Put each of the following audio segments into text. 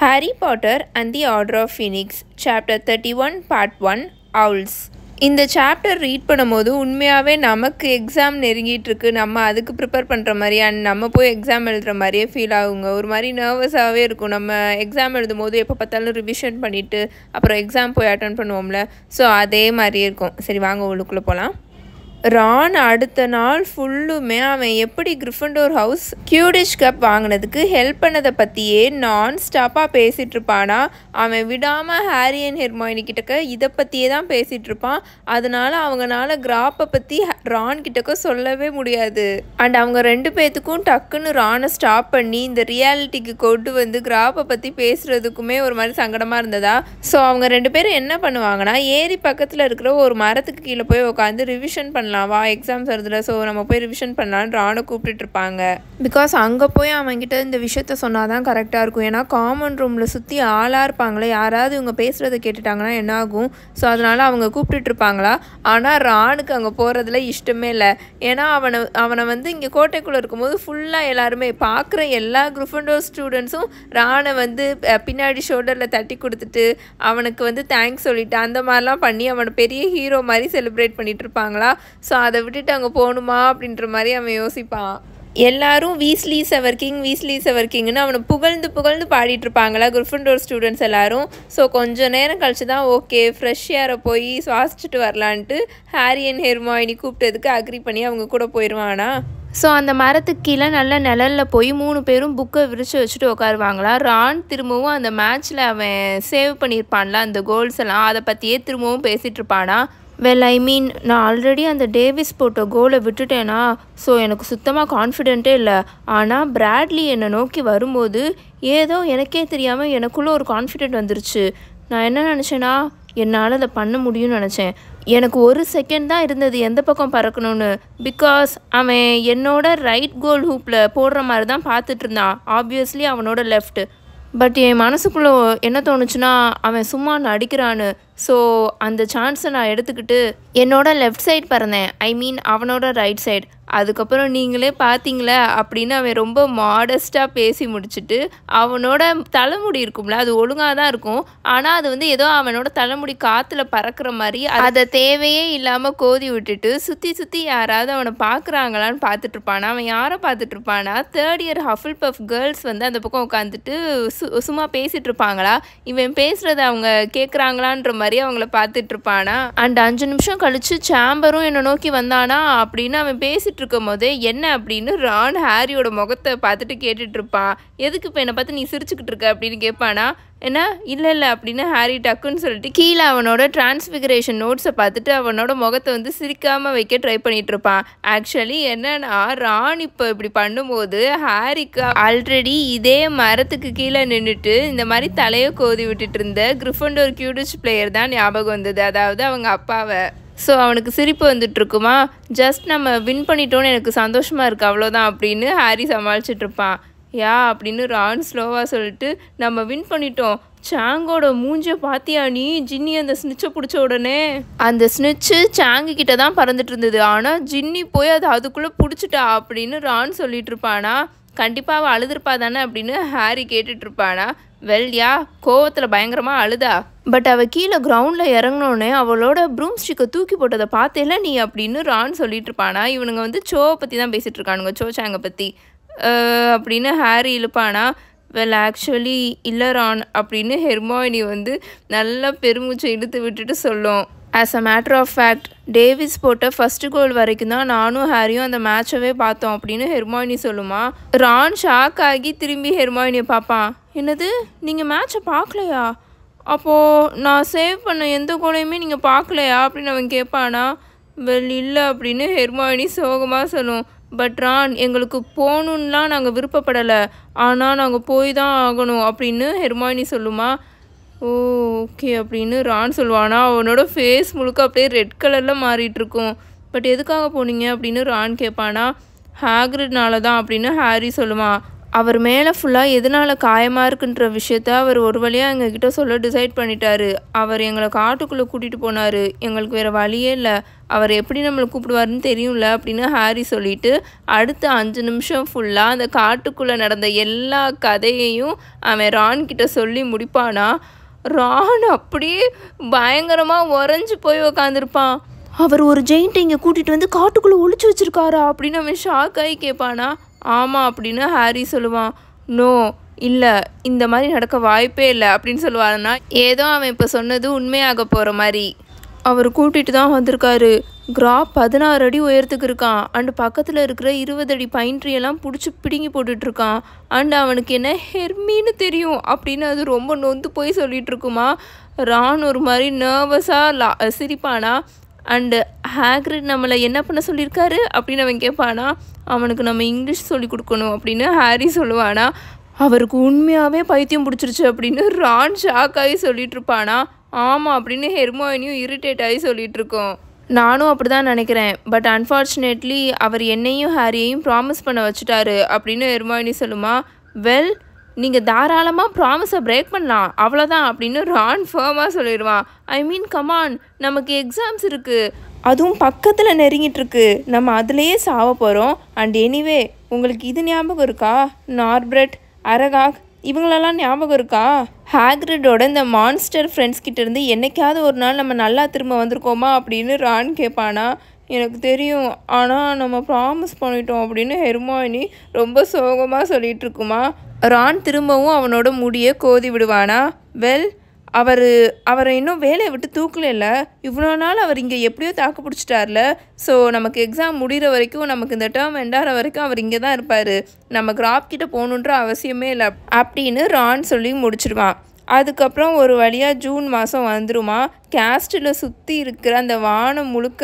Harry Potter and the Order of Phoenix, Chapter 31, Part 1, Owls. இந்த chapter read பண்ணும்போது உண்மையாகவே நமக்கு எக்ஸாம் நெருங்கிட்டு நம்ம அதுக்கு ப்ரிப்பேர் பண்ணுற மாதிரி அண்ட் நம்ம போய் எக்ஸாம் எழுதுகிற மாதிரியே ஃபீல் ஆகுங்க. ஒரு மாதிரி நர்வஸாகவே இருக்கும். நம்ம எக்ஸாம் எழுதும் போது எப்போ பார்த்தாலும் ரிவிஷன் பண்ணிவிட்டு அப்புறம் எக்ஸாம் போய் அட்டன் பண்ணுவோம்ல, ஸோ அதே மாதிரியே இருக்கும். சரி வாங்க உள்ளுக்குள்ளே போகலாம். ரான் அடுத்த நாள் ஃபுல்லுமே அவன் எப்படி கிரிஃபண்டோர் ஹவுஸ் கியூடிஷ் கப் வாங்கினதுக்கு ஹெல்ப் பண்ணதை பற்றியே நான் ஸ்டாப்பாக பேசிகிட்டு இருப்பானா. அவன் விடாமல் ஹாரி அண்ட் ஹெர்மாயினி கிட்டக்க இதை பற்றியே தான் பேசிகிட்டு இருப்பான். அதனால அவங்களால கிராப்பை பற்றி ரான் கிட்டக்க சொல்லவே முடியாது. அண்ட் அவங்க ரெண்டு பேர்த்துக்கும் டக்குன்னு ரானை ஸ்டாப் பண்ணி இந்த ரியாலிட்டிக்கு கொண்டு வந்து கிராப்பை பற்றி பேசுகிறதுக்குமே ஒரு மாதிரி சங்கடமாக இருந்ததா. ஸோ அவங்க ரெண்டு பேரும் என்ன பண்ணுவாங்கன்னா, ஏரி பக்கத்தில் இருக்கிற ஒரு மரத்துக்கு கீழே போய் உட்காந்து ரிவிஷன் பண்ணலாம். வா எக்ஸாம்ஸ் வருதுல, ஸோ நம்ம போய் ரிவிஷன் பண்ணலான்னு ரானை கூப்பிட்டுட்டு இருப்பாங்க. பிகாஸ் அங்கே போய் அவங்ககிட்ட இந்த விஷயத்த சொன்னால் தான் கரெக்டாக இருக்கும். ஏன்னா காமன் ரூமில் சுற்றி ஆளாக இருப்பாங்களே, யாராவது இவங்க பேசுகிறத கேட்டுட்டாங்கன்னா என்ன ஆகும். ஸோ அதனால் அவங்க கூப்பிட்டுட்டு இருப்பாங்களா. ஆனால் ரானுக்கு அங்கே போகிறதுல இஷ்டமே இல்லை. ஏன்னா அவனை வந்து இங்கே கோட்டைக்குள்ளே இருக்கும்போது ஃபுல்லாக எல்லாருமே பார்க்குற எல்லா கிரிஃபண்டோர் ஸ்டூடெண்ட்ஸும் ரானை வந்து பின்னாடி ஷோல்டரில் தட்டி கொடுத்துட்டு அவனுக்கு வந்து தேங்க்ஸ் சொல்லிட்டு அந்த மாதிரிலாம் பண்ணி அவனை பெரிய ஹீரோ மாதிரி செலிப்ரேட் பண்ணிட்டு இருப்பாங்களா. ஸோ அதை விட்டுட்டு அங்கே போகணுமா அப்படின்ற மாதிரி அவன் யோசிப்பான். எல்லாரும் வீஸ்லீஸ் அவர் கிங்னு அவனை புகழ்ந்து பாடிட்டு இருப்பாங்களா கிரிஃபண்டோர் ஸ்டூடெண்ட்ஸ் எல்லாரும். ஸோ கொஞ்சம் நேரம் கழிச்சு தான் ஓகே ஃப்ரெஷ் ஏரை போய் சுவாசிச்சுட்டு வரலான்ட்டு ஹாரி அண்ட் ஹெர்மாயினி கூப்பிட்டதுக்கு அக்ரி பண்ணி அவங்க கூட போயிடுவானா. ஸோ அந்த மரத்துக்கு கீழே நல்ல நிழலில் போய் 3 பேரும் புக்கை விரித்து வச்சுட்டு உட்காருவாங்களா. ரான் திரும்பவும் அந்த மேட்ச்சில் அவன் சேவ் பண்ணியிருப்பான்ல அந்த கோல்ஸ் எல்லாம், அதை பற்றியே திரும்பவும் பேசிகிட்டு இருப்பானா. நான் ஆல்ரெடி அந்த டேவிஸ் போட்ட கோலை விட்டுட்டேனா, ஸோ எனக்கு சுத்தமாக கான்ஃபிடென்ட்டே இல்லை. ஆனால் பிராட்லி என்னை நோக்கி வரும்போது ஏதோ எனக்கே தெரியாமல் எனக்குள்ளே ஒரு கான்ஃபிடென்ட் வந்துருச்சு. நான் என்ன நினச்சேன்னா, என்னால் அதை பண்ண முடியும்னு நினச்சேன். எனக்கு ஒரு செகண்ட் தான் இருந்தது எந்த பக்கம் பறக்கணும்னு. பிகாஸ் அவன் என்னோட ரைட் கோல் ஹூப்பில் போடுற மாதிரி தான் பார்த்துட்டு இருந்தான். ஆப்வியஸ்லி அவனோட லெஃப்ட். பட் என் மனசுக்குள்ளே என்ன தோணுச்சுன்னா, அவன் சும்மா நடிக்கிறான்னு. ஸோ அந்த சான்ஸை நான் எடுத்துக்கிட்டு என்னோட லெஃப்ட் சைட் பறந்தேன். அவனோட ரைட் சைட். அதுக்கப்புறம் நீங்களே பார்த்தீங்களே அப்படின்னு அவன் ரொம்ப மாடஸ்ட்டாக பேசி முடிச்சுட்டு அவனோட தலைமுடி இருக்கும்ல, அது ஒழுங்காக தான் இருக்கும். ஆனால் அது வந்து ஏதோ அவனோட தலைமுடி காற்றுல பறக்கிற மாதிரி அதை தேவையே இல்லாமல் கோதி விட்டுட்டு சுற்றி யாராவது அவனை பார்க்குறாங்களான்னு பார்த்துட்ருப்பானா. அவன் யாரை பார்த்துட்ருப்பானா, 3rd இயர் ஹஃபில்பஃப் கேர்ள்ஸ் வந்து அந்த பக்கம் உட்காந்துட்டு சும்மா பேசிகிட்டு இருப்பாங்களா. இவன் பேசுகிறத அவங்க கேட்குறாங்களான்ற மாதிரி அவங்கள பார்த்துட்டு இருப்பானா. அண்ட் 5 நிமிஷம் கழிச்சு சாம்பரும் என்னை நோக்கி வந்தானா அப்படின்னு அவன் பேசிட்டு இருக்கும் போதே என்ன அப்படின்னு ரான் ஹாரியோட முகத்தை பார்த்துட்டு கேட்டுட்டு இருப்பான். எதுக்கு இப்போ என்னை பார்த்து நீ சிரிச்சுக்கிட்டு இருக்க அப்படின்னு கேட்பானா. என்ன இல்லை அப்படின்னு ஹாரி டக்குன்னு சொல்லிட்டு கீழே அவனோட டிரான்ஸ்ஃபிகரேஷன் நோட்ஸை பார்த்துட்டு அவனோட முகத்தை வந்து சிரிக்காமல் வைக்க ட்ரை பண்ணிட்டு இருப்பான். ஆக்சுவலி என்னன்னா, ரான் இப்போ இப்படி பண்ணும்போது ஹாரிக்கு ஆல்ரெடி இதே மரத்துக்கு கீழே நின்றுட்டு இந்த மாதிரி தலையை கோதி விட்டுட்டு இருந்த கிரிஃபண்டோர் கியூடிஷ் பிளேயர் தான் ஞாபகம் வந்தது, அதாவது அவங்க அப்பாவை. ஸோ அவனுக்கு சிரிப்பு வந்துட்டு இருக்குமா. ஜஸ்ட் நம்ம வின் பண்ணிட்டோன்னு எனக்கு சந்தோஷமாக இருக்குது அவ்வளோதான் அப்படின்னு ஹாரி சமாளிச்சுட்டு இருப்பான். யா அப்படின்னு ரான் ஸ்லோவாக சொல்லிட்டு, நம்ம வின் பண்ணிட்டோம். சாங்கோட மூஞ்ச பாத்தியா நீ, ஜின்னி அந்த ஸ்னிச்சை பிடிச்ச உடனே அந்த ஸ்னிச்சு சாங்கு கிட்ட தான் பறந்துட்டு இருந்தது. ஆனால் ஜின்னி போய் அதை அதுக்குள்ளே பிடிச்சிட்டா அப்படின்னு ரான் சொல்லிட்டு இருப்பானா. கண்டிப்பாக அவள் அழுதுருப்பா தானே அப்படின்னு ஹாரி கேட்டுட்டு இருப்பானா. கோவத்தில் பயங்கரமாக அழுதா. பட் அவள் கீழே கிரவுண்டில் இறங்கினோடனே அவளோட ப்ரூம் ஸ்டிக்கை தூக்கி போட்டதை பார்த்தேல நீ அப்படின்னு ரான் சொல்லிட்டு இருப்பானா. இவனுங்க வந்து சோவை பற்றி தான் பேசிகிட்டு இருக்கானுங்க, சாங்கை பற்றி அப்படின்னு ஹாரி இழுப்பானா. ஆக்சுவலி இல்லை ரான் அப்படின்னு ஹெர்மாயினி வந்து நல்லா பெருமூச்சை இழுத்து விட்டுட்டு சொல்லும். As a matter of fact Davis போட்ட ஃபர்ஸ்ட் கோல் வரைக்கும் தான் நானும் ஹாரியும் அந்த மேட்சவே பார்த்தோம் அப்படின்னு ஹெர்மாயினி சொல்லுமா. ரான் ஷாக் ஆகி திரும்பி ஹெர்மாயினியை பார்ப்பான். என்னது, நீங்கள் மேட்சை பார்க்கலையா? அப்போது நான் சேவ் பண்ண எந்த கோலையுமே நீங்கள் பார்க்கலையா அப்படின்னு அவன் கேட்பானா. இல்லை அப்படின்னு ஹெர்மாயினி சோகமாக சொல்லும். பட் ரான், எங்களுக்கு போகணுன்னெலாம் நாங்கள் விருப்பப்படலை, ஆனால் நாங்கள் போய் தான் ஆகணும் அப்படின்னு ஹெர்மாயினி சொல்லுமா. ஓகே அப்படின்னு ரான் சொல்லுவானா. அவனோட ஃபேஸ் முழுக்க அப்படியே ரெட் கலரில் மாறிட்டுருக்கும். பட் எதுக்காக போனீங்க அப்படின்னு ரான் கேட்பானா. ஹாக்ரிட்னால தான் அப்படின்னு ஹாரி சொல்லுவான். அவர் மேலே ஃபுல்லாக எதனால் காயமாக இருக்குன்ற விஷயத்த அவர் ஒரு வழியாக எங்ககிட்ட சொல்ல டிசைட் பண்ணிட்டாரு. அவர் எங்களை காட்டுக்குள்ளே கூட்டிகிட்டு போனார். எங்களுக்கு வேறு வழியே இல்லை. அவர் எப்படி நம்மளை கூப்பிடுவாருன்னு தெரியும்ல அப்படின்னு ஹாரி சொல்லிவிட்டு அடுத்த 5 நிமிஷம் ஃபுல்லாக அந்த காட்டுக்குள்ளே நடந்த எல்லா கதையையும் அவன் ரான்கிட்ட சொல்லி முடிப்பானா. ரான் அப்படியே பயங்கரமாக உறைஞ்சி போய் உக்காந்துருப்பான். அவர் ஒரு ஜெயிண்ட்டை இங்கே கூட்டிகிட்டு வந்து காட்டுக்குள்ளே ஒளிச்சு வச்சுருக்காரா அப்படின்னு அவன் ஷாக் ஆகி கேட்பானா. ஆமாம் அப்படின்னு ஹாரி சொல்லுவான். நோ, இல்லை, இந்த மாதிரி நடக்க வாய்ப்பே இல்லை அப்படின்னு சொல்லுவாருன்னா ஏதோ அவன் இப்போ சொன்னது உண்மையாக போகிற மாதிரி. அவர் கூட்டிகிட்டு தான் வந்திருக்காரு. கிராப் 16 அடி உயரத்துக்கு இருக்கான். அண்டு பக்கத்தில் இருக்கிற 20 அடி பைன் ட்ரீயெல்லாம் பிடிச்சி பிடுங்கி போட்டுட்ருக்கான். அண்டு அவனுக்கு என்ன ஹெர்மின்னு தெரியும் அப்படின்னு அது ரொம்ப நொந்து போய் சொல்லிகிட்டு இருக்குமா. ரான் ஒரு மாதிரி நர்வஸாக சிரிப்பானா. அண்டு ஹாக்ரிட் நம்மளை என்ன பண்ண சொல்லியிருக்காரு அப்படின்னு அவன் கேட்பானா. அவனுக்கு நம்ம இங்கிலீஷ் சொல்லி கொடுக்கணும் அப்படின்னு ஹாரி சொல்லுவானா. அவருக்கு உண்மையாகவே பைத்தியம் பிடிச்சிருச்சு அப்படின்னு ரான் ஷாக் ஆகி சொல்லிட்டு இருப்பானா. ஆமாம் அப்படின்னு ஹெர்மாயினியும் இரிட்டேட் ஆகி சொல்லிட்டு இருக்கோம். நானும் அப்படி தான் நினைக்கிறேன். பட் அன்ஃபார்ச்சுனேட்லி அவர் என்னையும் ஹாரியையும் ப்ராமிஸ் பண்ண வச்சுட்டாரு அப்படின்னு ஹெர்மாயினி சொல்லுமா. வெல், நீங்கள் தாராளமாக ப்ராமிஸை பிரேக் பண்ணலாம், அவ்வளோதான் அப்படின்னு ரான் ஃபர்மாக சொல்லிடுவான். ஐ மீன் கமான், நமக்கு எக்ஸாம்ஸ் இருக்குது, அதுவும் பக்கத்தில் நெருங்கிட்டுருக்கு. நம்ம அதுலேயே சாவ போகிறோம். அண்ட் எனிவே, உங்களுக்கு இது ஞாபகம் இருக்கா? நார்பிரட், அரகாக் இவங்களெல்லாம் ஞாபகம் இருக்கா? ஹாக்ரிடோட இந்த மான்ஸ்டர் ஃப்ரெண்ட்ஸ் கிட்டேருந்து என்னைக்காவது ஒரு நாள் நம்ம நல்லா திரும்ப வந்திருக்கோமா அப்படின்னு ரான் கேட்பானா. எனக்கு தெரியும், ஆனால் நம்ம ப்ராமிஸ் பண்ணிட்டோம் அப்படின்னு ஹெர்மாயினி ரொம்ப சோகமாக சொல்லிகிட்டு இருக்குமா. ரான் திரும்பவும் அவனோட முடியை கோதி விடுவானா. வெல், அவரை இன்னும் வேலையை விட்டு தூக்கல. இவ்வளோ நாள் அவர் இங்கே எப்படியோ தாக்கு பிடிச்சிட்டார்ல. ஸோ நமக்கு எக்ஸாம் முடிகிற வரைக்கும், நமக்கு இந்த டேர்ம் எண்டாகிற வரைக்கும் அவர் இங்கே தான் இருப்பார். நம்ம கிராப் கிட்ட போகணுன்ற அவசியமே இல்லை அப்படின்னு ரான் சொல்லி முடிச்சிடுவான். அதுக்கப்புறம் ஒரு வழியாக ஜூன் மாதம் வந்துருமா. கேஸ்டில் சுற்றி இருக்கிற அந்த வானம் முழுக்க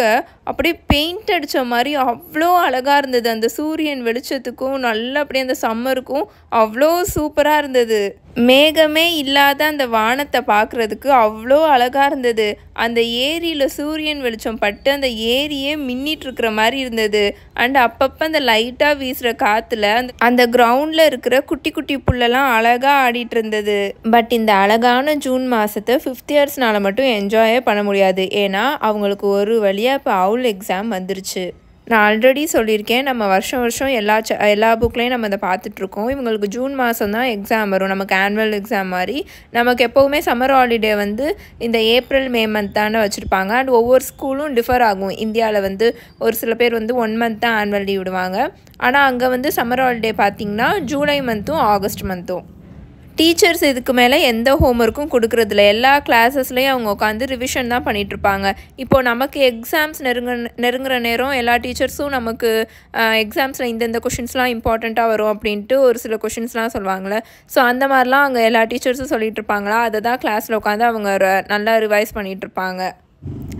அப்படியே பெயிண்ட் அடித்த மாதிரி அவ்வளோ அழகாக இருந்தது. அந்த சூரியன் வெளிச்சத்துக்கும் நல்லா அப்படியே அந்த சம்மருக்கும் அவ்வளோ சூப்பராக இருந்தது. மேகமே இல்லாத அந்த வானத்தை பார்க்குறதுக்கு அவ்வளோ அழகாக இருந்தது. அந்த ஏரியில் சூரியன் வெளிச்சம் பட்டு அந்த ஏரியே மின்னிட்டுருக்கிற மாதிரி இருந்தது. அண்ட் அப்பப்போ அந்த லைட்டாக வீசுகிற காற்றுல அந்த கிரவுண்டில் இருக்கிற குட்டி குட்டி புல்லெல்லாம் அழகாக ஆடிட்டு இருந்தது. பட் இந்த அழகான ஜூன் மாதத்தை 5th இயர்ஸ்னால் மட்டும் என்ஜாயே பண்ண முடியாது. ஏன்னா அவங்களுக்கு ஒரு வழியாக இப்போ அவுல் எக்ஸாம் வந்துருச்சு. நான் ஆல்ரெடி சொல்லியிருக்கேன், நம்ம வருஷம் வருஷம் எல்லா புக்லேயும் நம்ம அதை பார்த்துட்ருக்கோம். இவங்களுக்கு ஜூன் மாதம் தான் எக்ஸாம் வரும், நமக்கு ஆனுவல் எக்ஸாம் மாதிரி. நமக்கு எப்போவுமே சம்மர் ஹாலிடே வந்து இந்த ஏப்ரல் மே மந்த் தானே வச்சுருப்பாங்க. அண்ட் ஒவ்வொரு ஸ்கூலும் டிஃபர் ஆகும். இந்தியாவில் ஒரு சில பேர் 1 மந்த் தான் ஆனுவல் லீவ் விடுவாங்க. ஆனால் அங்கே சம்மர் ஹாலிடே பார்த்திங்கன்னா ஜூலை மந்த்தும் ஆகஸ்ட் மந்த்தும். டீச்சர்ஸ் இதுக்கு மேலே எந்த ஹோம்ஒர்க்கும் கொடுக்குறதில்ல. எல்லா கிளாஸஸ்லேயும் அவங்க உட்காந்து ரிவிஷன் தான் பண்ணிகிட்ருப்பாங்க. இப்போது நமக்கு எக்ஸாம்ஸ் நெருங்குற நேரம் எல்லா டீச்சர்ஸும் நமக்கு எக்ஸாம்ஸில் இந்தந்த கொஷின்ஸ்லாம் இம்பார்ட்டண்ட்டாக வரும் அப்படின்ட்டு ஒரு சில கொஷின்ஸ்லாம் சொல்லுவாங்களே. ஸோ அந்த மாதிரிலாம் அங்கே எல்லா டீச்சர்ஸும் சொல்லிகிட்டு இருப்பாங்களா. அதை தான் கிளாஸில் உட்காந்து அவங்க நல்லா ரிவைஸ் பண்ணிகிட்ருப்பாங்க.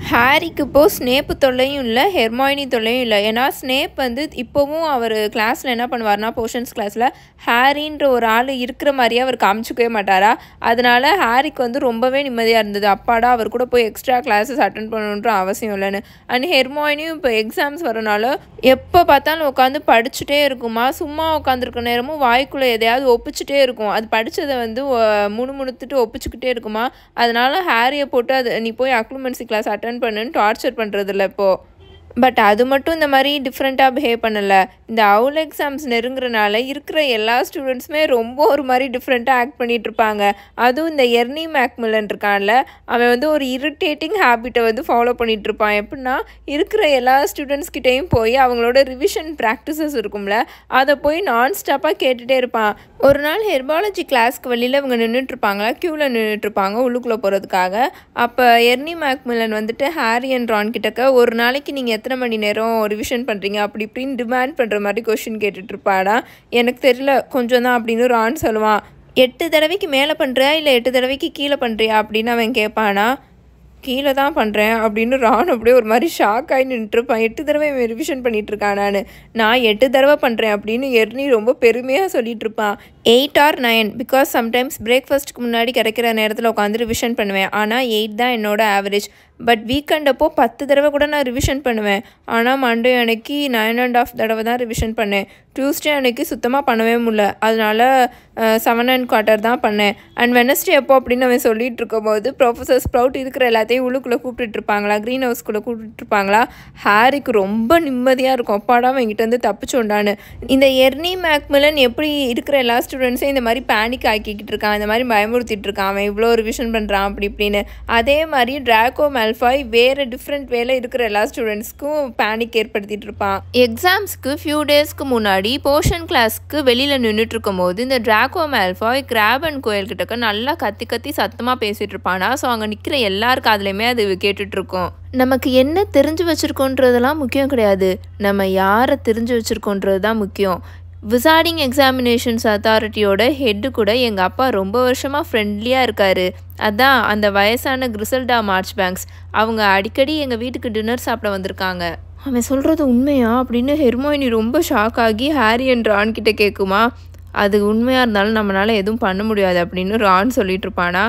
ஹாரிக்கு இப்போது ஸ்னேப்பு தொல்லையும் இல்லை, ஹெர்மாயினி தொல்லையும் இல்லை. ஏன்னா ஸ்னேப் இப்போவும் அவர் கிளாஸில் என்ன பண்ணுவார்னா, போர்ஷன்ஸ் கிளாஸில் ஹாரின்ற ஒரு ஆள் இருக்கிற மாதிரியே அவர் காமிச்சிக்கவே மாட்டாரா. அதனால் ஹாரிக்கு ரொம்பவே நிம்மதியாக இருந்தது. அப்பாடா, அவர் கூட போய் எக்ஸ்ட்ரா கிளாஸஸ் அட்டன் பண்ணணுன்ற அவசியம் இல்லைன்னு. அண்ட் ஹெர்மாயினியும் இப்போ எக்ஸாம்ஸ் வரனால எப்போ பார்த்தாலும் உட்காந்து படிச்சுட்டே இருக்குமா. சும்மா உட்காந்துருக்க நேரமும் வாய்க்குள்ளே எதையாவது ஒப்பிச்சுட்டே இருக்கும். அது படித்ததை முணுமுணுத்துட்டு ஒப்பிச்சுக்கிட்டே இருக்குமா. அதனால் ஹாரியை போட்டு நீ போய் அக்ளுமென்சி கிளாஸ் அட்டன் பண்ணுன்னு டார்ச்சர் பண்ணுறதில்ல இப்போது. பட் அது மட்டும் இந்த மாதிரி டிஃப்ரெண்ட்டாக பிஹேவ் பண்ணலை. இந்த அவுல் எக்ஸாம்ஸ் நெருங்குறனால இருக்கிற எல்லா ஸ்டூடெண்ட்ஸுமே ரொம்ப ஒரு மாதிரி டிஃப்ரெண்ட்டாக ஆக்ட் பண்ணிகிட்ருப்பாங்க. அதுவும் இந்த எர்னி மேக்மில்லன் இருக்கான்ல, அவன் ஒரு இரிட்டேட்டிங் ஹேபிட்டை ஃபாலோ பண்ணிகிட்ருப்பான். எப்படின்னா, இருக்கிற எல்லா ஸ்டூடெண்ட்ஸ்கிட்டையும் போய் அவங்களோட ரிவிஷன் ப்ராக்டிசஸ் இருக்கும்ல, அதை போய் நான் ஸ்டாப்பாக கேட்டுகிட்டே இருப்பான். ஒரு நாள் ஹெர்பாலஜி கிளாஸ்க்கு வெளியில் இவங்க நின்றுட்டுருப்பாங்களா, க்யூவில் நின்றுட்டுருப்பாங்க உள்ளுக்குள்ளே போகிறதுக்காக. அப்போ Ernie Macmillan Harry and Ron கிட்டக்க, ஒரு நாளைக்கு நீங்கள் எத்தனை மணி நேரம் ரிவிஷன் பண்ணுறீங்க அப்படி இப்படின்னு டிமாண்ட் பண்ணுற மாதிரி கொஷின் கேட்டுட்ருப்பாடா. எனக்கு தெரியல, கொஞ்சம் தான் அப்படின்னு ரான் சொல்லுவான். 8 தடவைக்கு மேலே பண்ணுறியா இல்லை 8 தடவைக்கு கீழே பண்ணுறியா அப்படின்னு அவன் கேட்பானா. கீழே தான் பண்ணுறேன் அப்படின்னு ரான் அப்படியே ஒரு மாதிரி ஷாக் ஆகி நின்றுருப்பான். 8 தடவை ரிவிஷன் பண்ணிகிட்ருக்கான். நான் 8 தடவை பண்ணுறேன் அப்படின்னு எர்னி ரொம்ப பெருமையாக சொல்லிகிட்ருப்பான். 8 or 9 பிகாஸ் சம்டைம்ஸ் பிரேக்ஃபாஸ்ட்டுக்கு முன்னாடி கிடைக்கிற நேரத்தில் உட்காந்து ரிவிஷன் பண்ணுவேன். ஆனால் 8 தான் என்னோட ஆவரேஜ். பட் வீக்கெண்ட் அப்போ 10 தடவை கூட நான் ரிவிஷன் பண்ணுவேன். ஆனால் மண்டே அன்னைக்கு 9.5 தடவை தான் ரிவிஷன் பண்ணேன். டியூஸ்டே அன்னைக்கு சுத்தமாக பண்ணவே முடியல. அதனால 7.25 தான் பண்ணேன். அண்ட் வெனஸ்டே எப்போ அப்படின்னு அவன் சொல்லிட்டு இருக்கும்போது ப்ரொஃபஸர் ஸ்ப்ரவுட் இருக்கிற எல்லாத்தையும் உள்ளுக்குள்ளே கூப்பிட்டுட்டு இருப்பாங்களா, க்ரீன் ஹவுஸ்குள்ளே கூப்பிட்டு இருப்பாங்களா. ஹாரிக்கு ரொம்ப நிம்மதியாக இருக்கும், அப்பாடா என்கிட்ட வந்து தப்பிச்சோண்டான்னு. இந்த எர்னி மேக்மில்லன் எப்படி இருக்கிற எல்லா ஸ்டூடெண்ட்ஸையும் இந்த மாதிரி பேனிக் ஆக்கிக்கிட்டு இருக்கான், இந்த மாதிரி பயமுறுத்திட்டு இருக்கான், அவன் இவ்வளோ ரிவிஷன் பண்ணுறான் அப்படி இப்படின்னு. அதே மாதிரி ட்ராக்கோ மேல்ஃபாய் வேறு டிஃப்ரெண்ட் வேலை இருக்கிற எல்லா ஸ்டூடெண்ட்ஸ்க்கும் பேனிக் ஏற்படுத்திட்டு இருப்பான். எக்ஸாம்ஸ்க்கு ஃபியூ டேஸ்க்கு முன்னாடி போர்ஷன் கிளாஸ்க்கு வெளியில் நின்றுட்டு இருக்கும் போது இந்த Draco Malfoy Crabbe and Goyle கிட்டக்க நல்லா கத்தி கத்தி சத்தமாக பேசிகிட்டு இருப்பானா. ஸோ அங்கே நிற்கிற எல்லார் காதுலையுமே அது கேட்டுட்ருக்கோம். நமக்கு என்ன தெரிஞ்சு வச்சுருக்கோன்றதெல்லாம் முக்கியம் கிடையாது, நம்ம யாரை தெரிஞ்சு வச்சுருக்கோன்றது தான் முக்கியம். விசார்டிங் எக்ஸாமினேஷன்ஸ் அத்தாரிட்டியோட ஹெட்டு கூட எங்கள் அப்பா ரொம்ப வருஷமாக ஃப்ரெண்ட்லியாக இருக்கார். அதான் அந்த வயசான கிரிசல்டா மார்ச்பேங்க்ஸ், அவங்க அடிக்கடி எங்கள் வீட்டுக்கு டின்னர் சாப்பிட வந்திருக்காங்க. அவன் சொல்கிறது உண்மையா அப்படின்னு ஹெர்மைனி ரொம்ப ஷாக் ஆகி ஹாரி அண்ட் ரான் கிட்ட கேட்குமா. அது உண்மையாக இருந்தாலும் நம்மளால் எதுவும் பண்ண முடியாது அப்படின்னு ரான் சொல்லிட்டு இருப்பானா.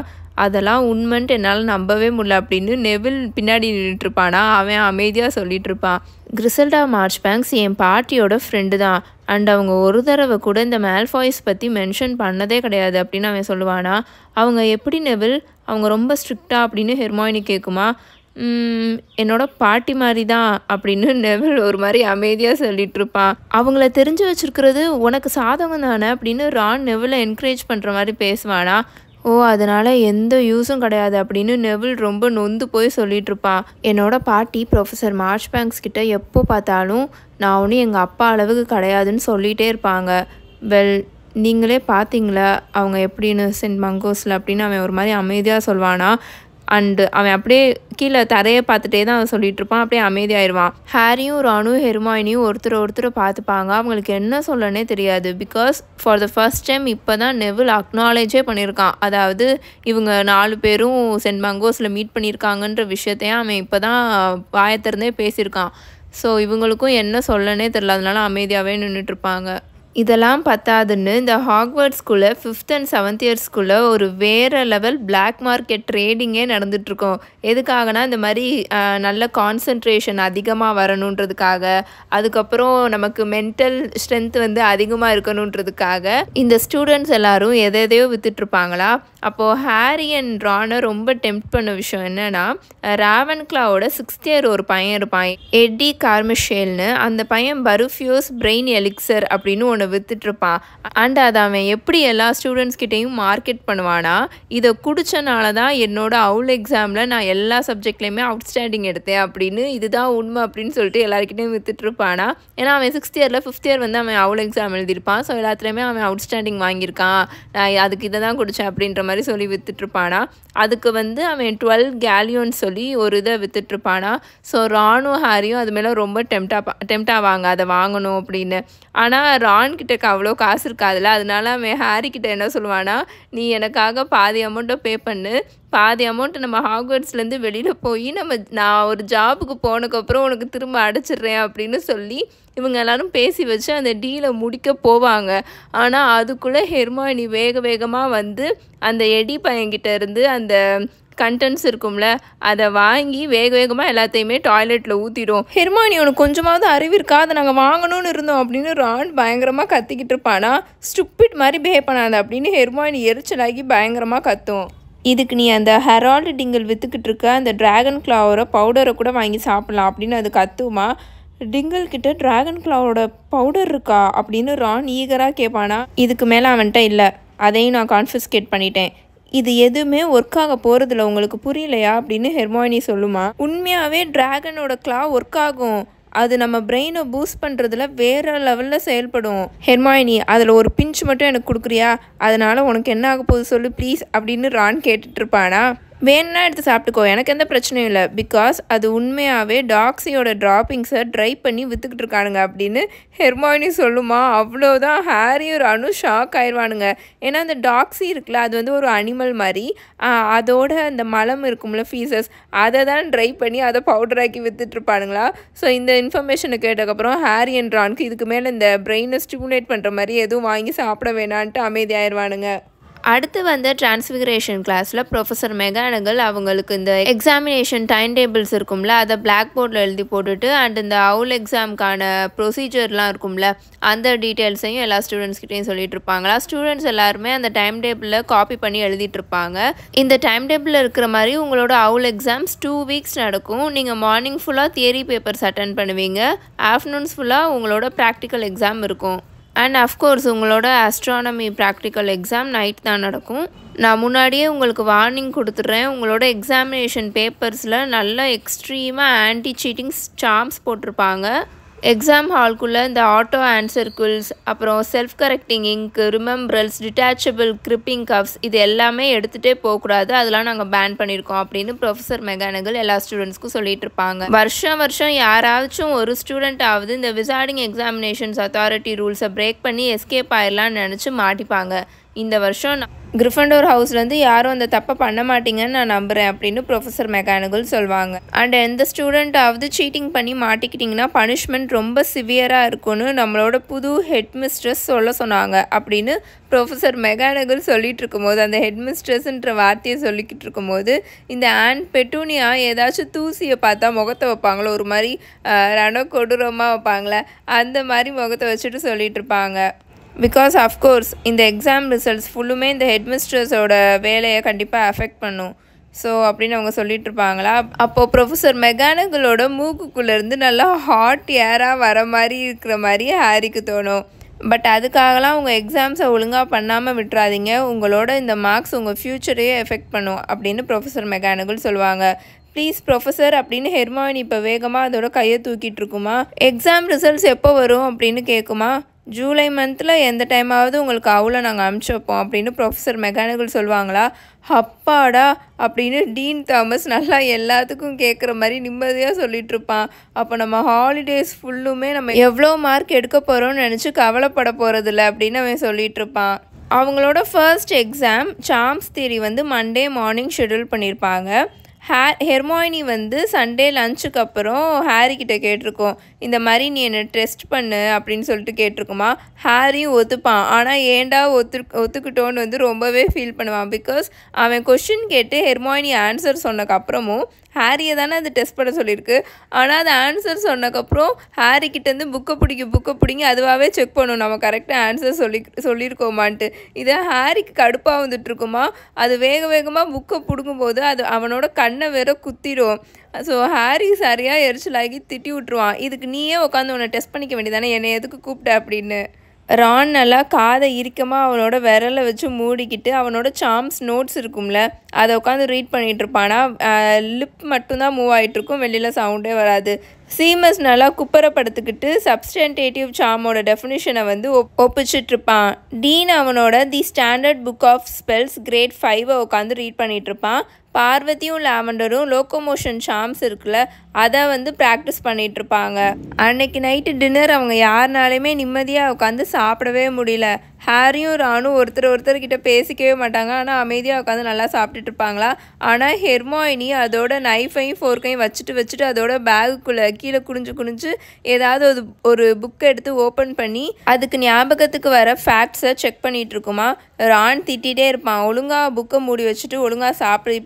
அதெல்லாம் உண்மைன்ட்டு என்னால் நம்பவே முடியல அப்படின்னு நெவில் பின்னாடி நின்றுட்டுருப்பானா. அவன் அமைதியாக சொல்லிட்டு இருப்பான். கிரிசல்டா மார்ச்பேங்க்ஸ் என் பாட்டியோட ஃப்ரெண்டு தான். அண்ட் அவங்க ஒரு தடவை கூட இந்த மேல்ஃபாய்ஸ் பற்றி மென்ஷன் பண்ணதே கிடையாது அப்படின்னு அவன் சொல்லுவானா. அவங்க எப்படி நெவில், அவங்க ரொம்ப ஸ்ட்ரிக்டா அப்படின்னு ஹெர்மைனி கேட்குமா. என்னோட பாட்டி மாதிரி தான் அப்படின்னு நெவில் ஒரு மாதிரி அமைதியாக சொல்லிட்டு இருப்பான். அவங்கள தெரிஞ்சு வச்சுருக்கிறது உனக்கு சாதகம் தானே அப்படின்னு ரான் நெவிலை என்கரேஜ் பண்ணுற மாதிரி பேசுவானா. ஓ அதனால் எந்த யூஸும் கிடையாது அப்படின்னு நெவில் ரொம்ப நொந்து போய் சொல்லிட்டு இருப்பான். என்னோட பாட்டி ப்ரொஃபஸர் மார்ச்பேங்க்ஸ் கிட்ட எப்போ பார்த்தாலும் நான் ஒன்றும் எங்கள் அப்பா அளவுக்கு கிடையாதுன்னு சொல்லிகிட்டே இருப்பாங்க. வெல் நீங்களே பார்த்தீங்களா அவங்க எப்படின்னு சென்ட் மங்கோஸில் அப்படின்னு அவன் ஒரு மாதிரி அமைதியாக சொல்வானா. அண்டு அவன் அப்படியே கீழே தரையை பார்த்துட்டே தான் அவன் சொல்லிட்டு இருப்பான். அப்படியே அமைதியாயிருவான். ஹாரியும் ரானும் ஹெர்மைனியும் ஒருத்தரை பார்த்துப்பாங்க. அவங்களுக்கு என்ன சொல்லனே தெரியாது. Because for the first time இப்போ தான் நெவில் அக்னாலேஜே பண்ணியிருக்கான். அதாவது இவங்க 4 பேரும் சென்ட் மங்கோஸில் மீட் பண்ணியிருக்காங்கன்ற விஷயத்தையும் அவன் இப்போ தான் வாயத்திறந்தே பேசியிருக்கான். ஸோ இவங்களுக்கும் என்ன சொல்லனே தெரில, அதனால அமைதியாகவே நின்றுட்டுருப்பாங்க. இதெல்லாம் பத்தாதுன்னு இந்த ஹாக்வர்ட்ஸ் ஸ்கூலில் 5th and 7th இயர் ஸ்கூலில் ஒரு வேறு லெவல் பிளாக் மார்க்கெட் ட்ரேடிங்கே நடந்துகிட்ருக்கோம். எதுக்காகனா இந்த மாதிரி நல்ல கான்சன்ட்ரேஷன் அதிகமாக வரணுன்றதுக்காக, அதுக்கப்புறம் நமக்கு மென்டல் ஸ்ட்ரென்த் வந்து அதிகமாக இருக்கணுன்றதுக்காக இந்த ஸ்டூடெண்ட்ஸ் எல்லோரும் எதையோ விற்றுட்ருப்பாங்களா. அப்போது ஹாரி அண்ட் ரானை ரொம்ப டெம்ப்ட் பண்ண விஷயம் என்னென்னா, ராவன்க்ளாவோட 6th இயர் ஒரு பையன் இருப்பான், எட்டி கார்மிஷேல்னு. அந்த பையன் பருஃபியோஸ் பிரெயின் எலிக்சர் அப்படின்னு ஒன்று விற்றுட்ருப்பான். அண்ட் அதை அவன் எப்படி எல்லா ஸ்டூடெண்ட்ஸ் கிட்டேயும் மார்க்கெட் பண்ணுவானா, இதை குடித்தனால தான் என்னோட அவுல் எக்ஸாமில் நான் எல்லா சப்ஜெக்ட்லேயுமே அவுட்ஸ்டாண்டிங் எடுத்தேன் அப்படின்னு, இதுதான் உண்மை அப்படின்னு சொல்லிட்டு எல்லாருக்கிட்டையும் விற்றுட்ருப்பானா. ஏன்னா அவன் 6th இயரில் 5th இயர் வந்து அவன் அவுல் எக்ஸாம் எழுதியிருப்பான். ஸோ எல்லாத்துலேயுமே அவன் அவுட்ஸ்டாண்டிங் வாங்கியிருக்கான், நான் அதுக்கு இதை தான் குடித்தேன் அப்படின்ற மாதிரி சொல்லி விற்றுட்ருப்பானா. அதுக்கு வந்து அவன் 12 கேலியோன்னு சொல்லி ஒரு இதை விற்றுட்ருப்பானா. ஸோ ரானும் ஹாரியும் அது மேலே ரொம்ப டெம்ட் ஆவாங்க அதை வாங்கணும் அப்படின்னு. ஆனால் ரான் கிட்டக்கு அவ்வளோ காசு இருக்காதுல்ல, அதனால அவன் ஹாரி கிட்ட என்ன சொல்லுவானா, நீ எனக்காக பாதி அமௌண்ட்டை பே பண்ணு, பாதி அமௌண்ட்டு நம்ம ஹாக்வர்ட்ஸ்லேருந்து வெளியில் போய் நான் ஒரு ஜாபுக்கு போனதுக்கப்புறம் உனக்கு திரும்ப அடைச்சிட்றேன் அப்படின்னு சொல்லி இவங்க எல்லோரும் பேசி வச்சு அந்த டீலை முடிக்க போவாங்க. ஆனால் அதுக்குள்ளே ஹெர்மைனி வேகமாக வந்து அந்த எடி பையன்கிட்ட இருந்து அந்த கண்டென்ட்ஸ் இருக்கும்ல அதை வாங்கி வேகமாக எல்லாத்தையுமே டாய்லெட்டில் ஊற்றிடும். ஹெர்மைனி உனக்கு கொஞ்சமாவது அறிவு இருக்கா, அதை நாங்கள் வாங்கணும்னு இருந்தோம் அப்படின்னு ரான் பயங்கரமாக கத்திக்கிட்டு இருப்பானா. ஸ்டூப்பிட் மாதிரி பிஹேவ் பண்ணாத அப்படின்னு ஹெர்மைனி எரிச்சலாகி பயங்கரமாக கத்தும். இதுக்கு நீ அந்த ஹெரால்டு டிங்கிள் விற்றுக்கிட்டு இருக்க அந்த ட்ராகன் கிளாவோட பவுடரை கூட வாங்கி சாப்பிட்லாம் அப்படின்னு அது கத்துமா. டிங்கிள் கிட்ட ட்ராகன் கிளாவோட பவுடர் இருக்கா அப்படின்னு ரான் ஈகராக கேட்பானா. இதுக்கு மேலே அவன்கிட்ட இல்லை, அதையும் நான் கான்ஃபிஸ்கேட் பண்ணிட்டேன், இது எதுவுமே ஒர்க் ஆக போகிறதில்ல, உங்களுக்கு புரியலையா அப்படின்னு ஹெர்மைனி சொல்லுமா. உண்மையாகவே ட்ராகனோட கிளா ஒர்க் ஆகும், அது நம்ம பிரெயினை பூஸ்ட் பண்ணுறதுல வேறு லெவலில் செயல்படும். ஹெர்மைனி அதில் ஒரு பிஞ்ச் மட்டும் எனக்கு கொடுக்குறியா, அதனால் உனக்கு என்ன ஆக போகுது சொல்லு ப்ளீஸ் அப்படின்னு ரான் கேட்டுட்ருப்பானா. வேணும்னா எடுத்து சாப்பிட்டுக்கோ, எனக்கு எந்த பிரச்சனையும் இல்லை, பிகாஸ் அது உண்மையாகவே டாக்ஸியோட ட்ராப்பிங்ஸை ட்ரை பண்ணி விற்றுக்கிட்டு இருக்கானுங்க அப்படின்னு ஹெர்மாயினி சொல்லுமா. அவ்வளோதான், ஹாரியும் ரானும் ஷாக் ஆயிடுவானுங்க. ஏன்னா அந்த டாக்ஸி இருக்குல்ல, அது வந்து ஒரு அனிமல் மாதிரி, அதோட அந்த மலம் இருக்கும்ல, ஃபீசஸ், அதை தான் ட்ரை பண்ணி அதை பவுடராக்கி விற்றுட்ருப்பானுங்களா. ஸோ இந்த இன்ஃபர்மேஷனை கேட்டதுக்கப்புறம் ஹாரி அண்ட் ரானுக்கு இதுக்கு மேலே இந்த பிரெயினை ஸ்டிமுலேட் பண்ணுற மாதிரி எதுவும் வாங்கி சாப்பிட வேணான்ட்டு அமைதியாயிருவானுங்க. அடுத்து வந்த டிரான்ஸ்ஃபிகரேஷன் கிளாஸில் ப்ரொஃபஸர் மெகானகல் அவங்களுக்கு இந்த எக்ஸாமினேஷன் டைம் டேபிள்ஸ் இருக்கும்ல, அதை பிளாக் போர்டில் எழுதி போட்டுட்டு அண்ட் இந்த அவுல் எக்ஸாமுக்கான ப்ரொசீஜர்லாம் இருக்கும்ல, அந்த டீட்டெயில்ஸையும் எல்லா ஸ்டூடெண்ட்ஸ்கிட்டையும் சொல்லிட்டு இருப்பாங்களா. ஸ்டூடெண்ட்ஸ் எல்லாருமே அந்த டைம் டேபிளில் காப்பி பண்ணி எழுதிட்டு இருப்பாங்க. இந்த டைம் டேபிளில் இருக்கிற மாதிரி உங்களோட அவுல் எக்ஸாம்ஸ் 2 வீக்ஸ் நடக்கும். நீங்கள் மார்னிங் ஃபுல்லாக தியரி பேப்பர்ஸ் அட்டன் பண்ணுவீங்க, ஆஃப்டர்நூன்ஸ் ஃபுல்லாக உங்களோட ப்ராக்டிக்கல் எக்ஸாம் இருக்கும். அண்ட் அஃப்கோர்ஸ் உங்களோட ஆஸ்ட்ரானமி ப்ராக்டிக்கல் எக்ஸாம் நைட் தான் நடக்கும். நான் முன்னாடியே உங்களுக்கு வார்னிங் கொடுத்துட்றேன், உங்களோட எக்ஸாமினேஷன் பேப்பர்ஸில் நல்லா எக்ஸ்ட்ரீமாக ஆன்டி சீட்டிங் சார்ம்ஸ் போட்டிருப்பாங்க. எக்ஸாம் ஹால்குள்ளே இந்த ஆட்டோ ஆன்சர் குவில்ஸ், அப்புறம் self correcting ink, remembralls, detachable gripping cups, இது எல்லாமே எடுத்துகிட்டே போகக்கூடாது, அதெல்லாம் நாங்கள் பேன் பண்ணியிருக்கோம் அப்படின்னு ப்ரொஃபஸர் மெகானகல் எல்லா ஸ்டூடெண்ட்ஸ்க்கும் சொல்லிட்டு இருப்பாங்க. வருஷம் யாராச்சும் ஒரு ஸ்டூடெண்ட்டாவது இந்த விசார்டிங் எக்ஸாமினேஷன்ஸ் அத்தாரிட்டி ரூல்ஸை பிரேக் பண்ணி எஸ்கேப் ஆயிடலான்னு நினச்சி மாட்டிப்பாங்க. இந்த வருஷம் கிரிஃபண்டோர் ஹவுஸ்லேருந்து யாரும் அந்த தப்பை பண்ண மாட்டீங்கன்னு நான் நம்புகிறேன் அப்படின்னு ப்ரொஃபஸர் மெகானகல் சொல்லுவாங்க. அண்ட் எந்த ஸ்டூடெண்ட்டாவது சீட்டிங் பண்ணி மாட்டிக்கிட்டிங்கன்னா பனிஷ்மெண்ட் ரொம்ப சிவியராக இருக்கும்னு நம்மளோட புது ஹெட் மிஸ்ட்ரஸ் சொன்னாங்க அப்படின்னு ப்ரொஃபஸர் மெகானகல் சொல்லிட்டு இருக்கும்போது, அந்த ஹெட் மிஸ்ட்ரஸ்ன்ற வார்த்தையை சொல்லிக்கிட்டு இருக்கும்போது, இந்த ஆன் பெட்டூனியா ஏதாச்சும் தூசியை பார்த்தா முகத்தை வைப்பாங்களோ, ஒரு மாதிரி ரண கொடூரமாக வைப்பாங்களே, அந்த மாதிரி முகத்தை வச்சுட்டு சொல்லிட்டு இருப்பாங்க. பிகாஸ் அஃப்கோர்ஸ் இந்த எக்ஸாம் ரிசல்ட்ஸ் ஃபுல்லுமே இந்த ஹெட்மிஸ்ட்ரஸோட வேலையை கண்டிப்பாக அஃபெக்ட் பண்ணும். ஸோ அப்படின்னு அவங்க சொல்லிட்டு இருப்பாங்களா. அப்போது ப்ரொஃபஸர் மெகானகலோட மூக்குக்குள்ளேருந்து நல்லா ஹாட் ஏராக வர மாதிரி இருக்கிற மாதிரி ஹாரிக்கு தோணும். பட் அதுக்காகலாம் உங்கள் எக்ஸாம்ஸை ஒழுங்காக பண்ணாமல் விட்டுறாதீங்க, உங்களோட இந்த மார்க்ஸ் உங்கள் ஃப்யூச்சரையே எஃபெக்ட் பண்ணும் அப்படின்னு ப்ரொஃபஸர் மெகானகல் சொல்லுவாங்க. ப்ளீஸ் ப்ரொஃபஸர் அப்படின்னு ஹெர்மாயினி இப்போ வேகமாக அதோட கையை தூக்கிட்டு இருக்குமா. எக்ஸாம் ரிசல்ட்ஸ் எப்போ வரும் அப்படின்னு கேட்குமா. ஜூலை மந்தில் எந்த டைமாவது உங்களுக்கு அவ்வளோ நாங்கள் அனுப்பிச்சி வைப்போம் அப்படின்னு ப்ரொஃபஸர் மெகானகல் சொல்லுவாங்களா. அப்பாடா அப்படின்னு டீன் தாமஸ் நல்லா எல்லாத்துக்கும் கேட்குற மாதிரி நிம்மதியாக சொல்லிட்டு இருப்பான். அப்போ நம்ம ஹாலிடேஸ் ஃபுல்லுமே நம்ம எவ்வளோ மார்க் எடுக்க போகிறோம்னு நினச்சி கவலைப்பட போகிறதில்ல அப்படின்னு அவன் சொல்லிட்டு இருப்பான். அவங்களோட ஃபர்ஸ்ட் எக்ஸாம் சார்ம்ஸ் தியரி வந்து மண்டே மார்னிங் ஷெட்யூல் பண்ணியிருப்பாங்க. ஹெர்மாயினி வந்து சண்டே லஞ்சுக்கு அப்புறம் ஹாரி கிட்ட கேட்டிருக்கோம், இந்த மாதிரி நீ என்னை டெஸ்ட் பண்ணு அப்படின்னு சொல்லிட்டு கேட்டிருக்குமா. ஹாரியும் ஒத்துப்பான், ஆனால் ஏண்டா ஒத்துக்கிட்டோன்னு வந்து ரொம்பவே ஃபீல் பண்ணுவான். பிகாஸ் அவன் கொஷின் கேட்டு ஹெர்மாயினி ஆன்சர் சொன்னக்கப்புறமும் ஹாரியை தானே அது டெஸ்ட் பண்ண சொல்லியிருக்கு. ஆனால் அது ஆன்சர் சொன்னக்கப்புறம் ஹாரிக்கிட்டேருந்து புக்கை பிடிங்கி அதுவாகவே செக் பண்ணும் நம்ம கரெக்டாக ஆன்சர் சொல்லியிருக்கோமான்ட்டு. இதை ஹாரிக்கு கடுப்பாக வந்துட்டுருக்குமா. அது வேகமாக புக்கை பிடுங்கும்போது அது அவனோட கண்ணை வேற குத்திடும். ஸோ ஹாரி சரியாக எரிச்சலாகி திட்டி விட்டுருவான், இதுக்கு நீயே உட்காந்து உன்னை டெஸ்ட் பண்ணிக்க வேண்டியதானே, என்னை எதுக்கு கூப்பிட்ட அப்படின்னு. ரான் நல்லா காதை இறுக்கமாக அவனோட விரலை வச்சு மூடிக்கிட்டு அவனோட சார்ம்ஸ் நோட்ஸ் இருக்கும்ல அதை உட்காந்து ரீட் பண்ணிகிட்டு இருப்பானா. லிப் மட்டும்தான் மூவ் ஆகிட்டுருக்கும், வெளியில் சவுண்டே வராது. சீமஸ் நல்லா குப்பரப்படுத்துக்கிட்டு சப்ஸ்டன்டேட்டிவ் சார்மோட டெஃபினிஷனை வந்து ஒப்பிச்சிட்ருப்பான். டீன் அவனோட the standard book of spells grade 5 உட்காந்து ரீட் பண்ணிகிட்ருப்பான். பார்வதியும் லாவெண்டரும் லோக்கோமோஷன் சார்ம்ஸ் இருக்குல்ல அதை வந்து ப்ராக்டிஸ் பண்ணிகிட்ருப்பாங்க. அன்னைக்கு நைட்டு டின்னர் அவங்க யாருனாலுமே நிம்மதியாக உட்காந்து சாப்பிடவே முடியல. ஹாரியும் ரானும் ஒருத்தர்கிட்ட பேசிக்கவே மாட்டாங்க, ஆனால் அமைதியாக உட்காந்து நல்லா சாப்பிட்டுட்டு இருப்பாங்களா. ஆனால் ஹெர்மாயினி அதோட நைஃபையும் ஃபோர்க்கையும் வச்சுட்டு அதோட பேகுக்குள்ளே கீழே குனிஞ்சு ஏதாவது ஒரு புக்கை எடுத்து ஓப்பன் பண்ணி அதுக்கு ஞாபகத்துக்கு வர ஃபேக்ட்ஸை செக் பண்ணிகிட்டு இருக்குமா. ரான் திட்டிகிட்டே இருப்பான், ஒழுங்காக புக்கை மூடி வச்சுட்டு ஒழுங்காக சாப்பிடு,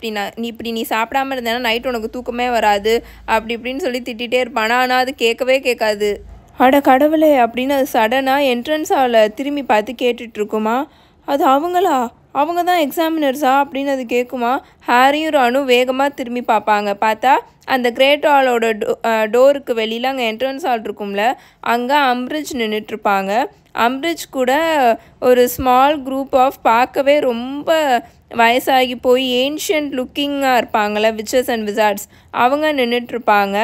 நீ சாப்பிடாம இருந்தேன்னா நைட் உனக்கு தூக்கமே வராது அப்படி இப்படின்னு சொல்லி திட்டிகிட்டே இருப்பானா. ஆனால் அது கேட்கவே கேட்காது. அட கடவுளே அப்படின்னு அது சடனாக என்ட்ரன்ஸ் ஹாலில் திரும்பி பார்த்து கேட்டுட்ருக்குமா. அது அவங்க தான் எக்ஸாமினர்ஸா அப்படின்னு அது கேட்குமா. ஹாரியும் ரானும் வேகமாக திரும்பி பார்ப்பாங்க. பார்த்தா அந்த கிரேட் ஹாலோட டோருக்கு வெளியில் அங்கே என்ட்ரன்ஸ் ஹால் இருக்கும்ல, அங்கே அம்ரிட்ஜ் நின்றுட்டுருப்பாங்க. அம்ரிட்ஜ் கூட ஒரு ஸ்மால் குரூப் ஆஃப் பார்க்கவே ரொம்ப வயசாகி போய் ஏன்ஷியன்ட் லுக்கிங்காக இருப்பாங்களே விச்சஸ் அண்ட் விசார்ட்ஸ், அவங்க நின்றுட்டுருப்பாங்க.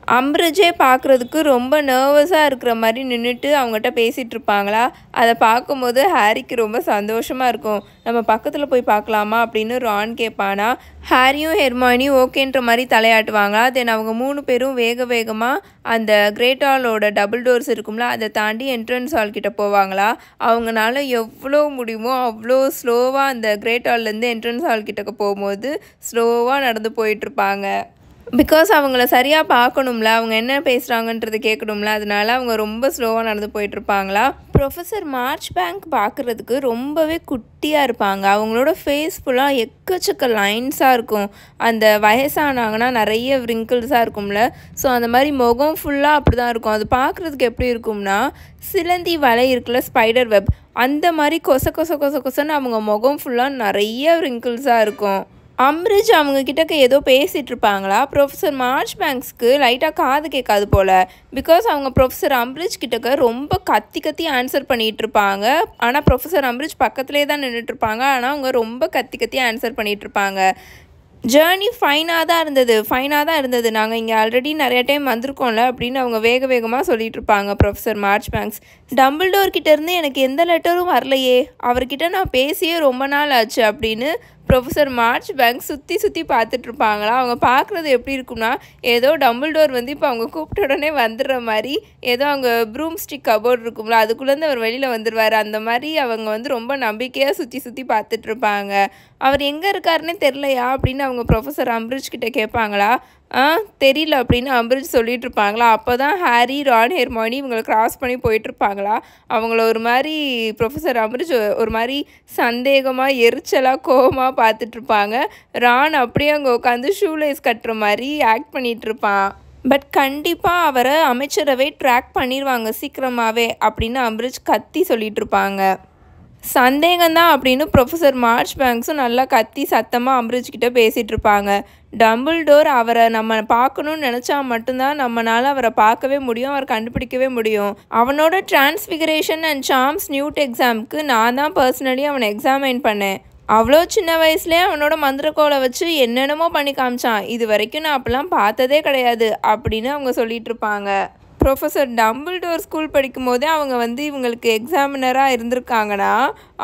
அம்பரிஜே பார்க்குறதுக்கு ரொம்ப நர்வஸாக இருக்கிற மாதிரி நின்றுட்டு அவங்ககிட்ட பேசிகிட்டு இருப்பாங்களா, அதை பார்க்கும்போது ஹாரிக்கு ரொம்ப சந்தோஷமாக இருக்கும். நம்ம பக்கத்தில் போய் பார்க்கலாமா அப்படின்னு ரான் கேட்பானா. ஹாரியும் ஹெர்மானியும் ஓகேன்ற மாதிரி தலையாட்டுவாங்களா. தென் அவங்க 3 பேரும் வேகமாக அந்த கிரேட் ஹாலோட டபுள் டோர்ஸ் இருக்கும்ல, அதை தாண்டி என்ட்ரன்ஸ் ஹால் கிட்ட போவாங்களா. அவங்களால எவ்வளோ முடியுமோ அவ்வளோ ஸ்லோவாக அந்த கிரேட் ஹால்லேருந்து என்ட்ரன்ஸ் ஹால் கிட்டக்க போகும்போது ஸ்லோவாக நடந்து போயிட்டுருப்பாங்க. பிகாஸ் அவங்கள சரியாக பார்க்கணும்ல, அவங்க என்ன பேசுகிறாங்கன்றது கேட்கணும்ல, அதனால அவங்க ரொம்ப ஸ்லோவாக நடந்து போயிட்டுருப்பாங்களா. ப்ரொஃபஸர் மார்ச்பேங்க் பார்க்குறதுக்கு ரொம்பவே குட்டியாக இருப்பாங்க. அவங்களோட ஃபேஸ் ஃபுல்லாக எக்கச்சக்க லைன்ஸாக இருக்கும். அந்த வயசானாங்கன்னா நிறைய வ்ரிங்கிள்ஸாக இருக்கும்ல, ஸோ அந்த மாதிரி முகம் ஃபுல்லாக அப்படி தான் இருக்கும். அது பார்க்குறதுக்கு எப்படி இருக்கும்னா, சிலந்தி வலை இருக்குல்ல, ஸ்பைடர் வெப், அந்த மாதிரி கொசன்னு அவங்க முகம் ஃபுல்லாக நிறைய வ்ரிங்கிள்ஸாக இருக்கும். அம்பரிஜ் அவங்க கிட்டக்க ஏதோ பேசிகிட்டு இருப்பாங்களா. ப்ரொஃபஸர் மார்ச்பேங்க்ஸ்க்கு லைட்டாக காது கேட்காது போல். பிகாஸ் அவங்க ப்ரொஃபஸர் அம்பரிஜ் கிட்டக்க ரொம்ப கத்தி ஆன்சர் பண்ணிகிட்டு இருப்பாங்க. ஆனால் ப்ரொஃபஸர் அம்பரிஜ் பக்கத்துலேயே தான் நின்றுட்டுருப்பாங்க. ஆனால் அவங்க ரொம்ப கத்தி ஆன்சர் பண்ணிகிட்ருப்பாங்க. ஜேர்னி ஃபைனாக தான் இருந்தது. நாங்கள் இங்கே ஆல்ரெடி நிறைய டைம் வந்திருக்கோம்ல அப்படின்னு அவங்க வேகமாக சொல்லிகிட்டு இருப்பாங்க ப்ரொஃபஸர் மார்ச்பேங்க்ஸ். டம்பிள்டோர் கிட்டேருந்து எனக்கு எந்த லெட்டரும் வரலையே, அவர்கிட்ட நான் பேசியே ரொம்ப நாள் ஆச்சு அப்படின்னு ப்ரொஃபஸர் மார்ச்பேங்க்ஸ் சுற்றி பார்த்துட்ருப்பாங்களா. அவங்க பார்க்குறது எப்படி இருக்கும்னா, ஏதோ டம்பிள்டோர் வந்து இப்போ அவங்க கூப்பிட்ட உடனே வந்துடுற மாதிரி, ஏதோ அவங்க ப்ரூம் ஸ்டிக் கபோர்ட் இருக்கும்ல, அதுக்குள்ளேருந்து அவர் வெளியில் வந்துடுவார். அந்த மாதிரி அவங்க வந்து ரொம்ப நம்பிக்கையாக சுற்றி பார்த்துட்ருப்பாங்க. அவர் எங்கே இருக்காருன்னே தெரிலையா அப்படின்னு அவங்க ப்ரொஃபஸர் அம்பரிஜ் கிட்டே கேட்பாங்களா. தெரியல அப்படின்னு அம்பரிஜ் சொல்லிட்டு இருப்பாங்களா. அப்போ தான் ஹாரி, ரான், ஹெர்மானி இவங்களை கிராஸ் பண்ணி போயிட்டுருப்பாங்களா. அவங்கள ஒரு மாதிரி ப்ரொஃபஸர் அம்பரிஜ் ஒரு மாதிரி சந்தேகமாக எரிச்சலாக கோபமாக பார்த்துட்ருப்பாங்க. ரான் அப்படியே அங்கே உட்காந்து ஷூலேஸ் கட்டுற மாதிரி ஆக்ட் பண்ணிகிட்ருப்பான். பட் கண்டிப்பாக அவரை அமைச்சரவை ட்ராக் பண்ணிடுவாங்க சீக்கிரமாகவே அப்படின்னு அம்பரிஜ் கத்தி சொல்லிகிட்டு இருப்பாங்க. சந்தேகம்தான் அப்படின்னு ப்ரொஃபஸர் மார்ச்பேங்க்ஸும் நல்லா கத்தி சத்தமாக அம்பரிஜ் கிட்ட பேசிகிட்டு இருப்பாங்க. டம்பிள்டோர் அவரை நம்ம பார்க்கணுன்னு நினச்சா மட்டும்தான் நம்மளால் அவரை பார்க்கவே முடியும், அவரை கண்டுபிடிக்கவே முடியும். அவனோட டிரான்ஸ்ஃபிகரேஷன் அண்ட் சார்ம்ஸ் நியூட் எக்ஸாமுக்கு நான் தான் பர்சனலி அவனை எக்ஸாமைன் பண்ணேன். அவ்வளோ சின்ன வயசுலேயே அவனோட மந்திரக்கோலை வச்சு என்னென்னமோ பண்ணி காமிச்சான். இது வரைக்கும் நான் அப்பெல்லாம் பார்த்ததே கிடையாது அப்படின்னு அவங்க சொல்லிட்டு இருப்பாங்க. ப்ரொஃபஸர் டம்பிள்டோர் ஸ்கூல் படிக்கும் போதே அவங்க வந்து இவங்களுக்கு எக்ஸாமினராக இருந்திருக்காங்கன்னா,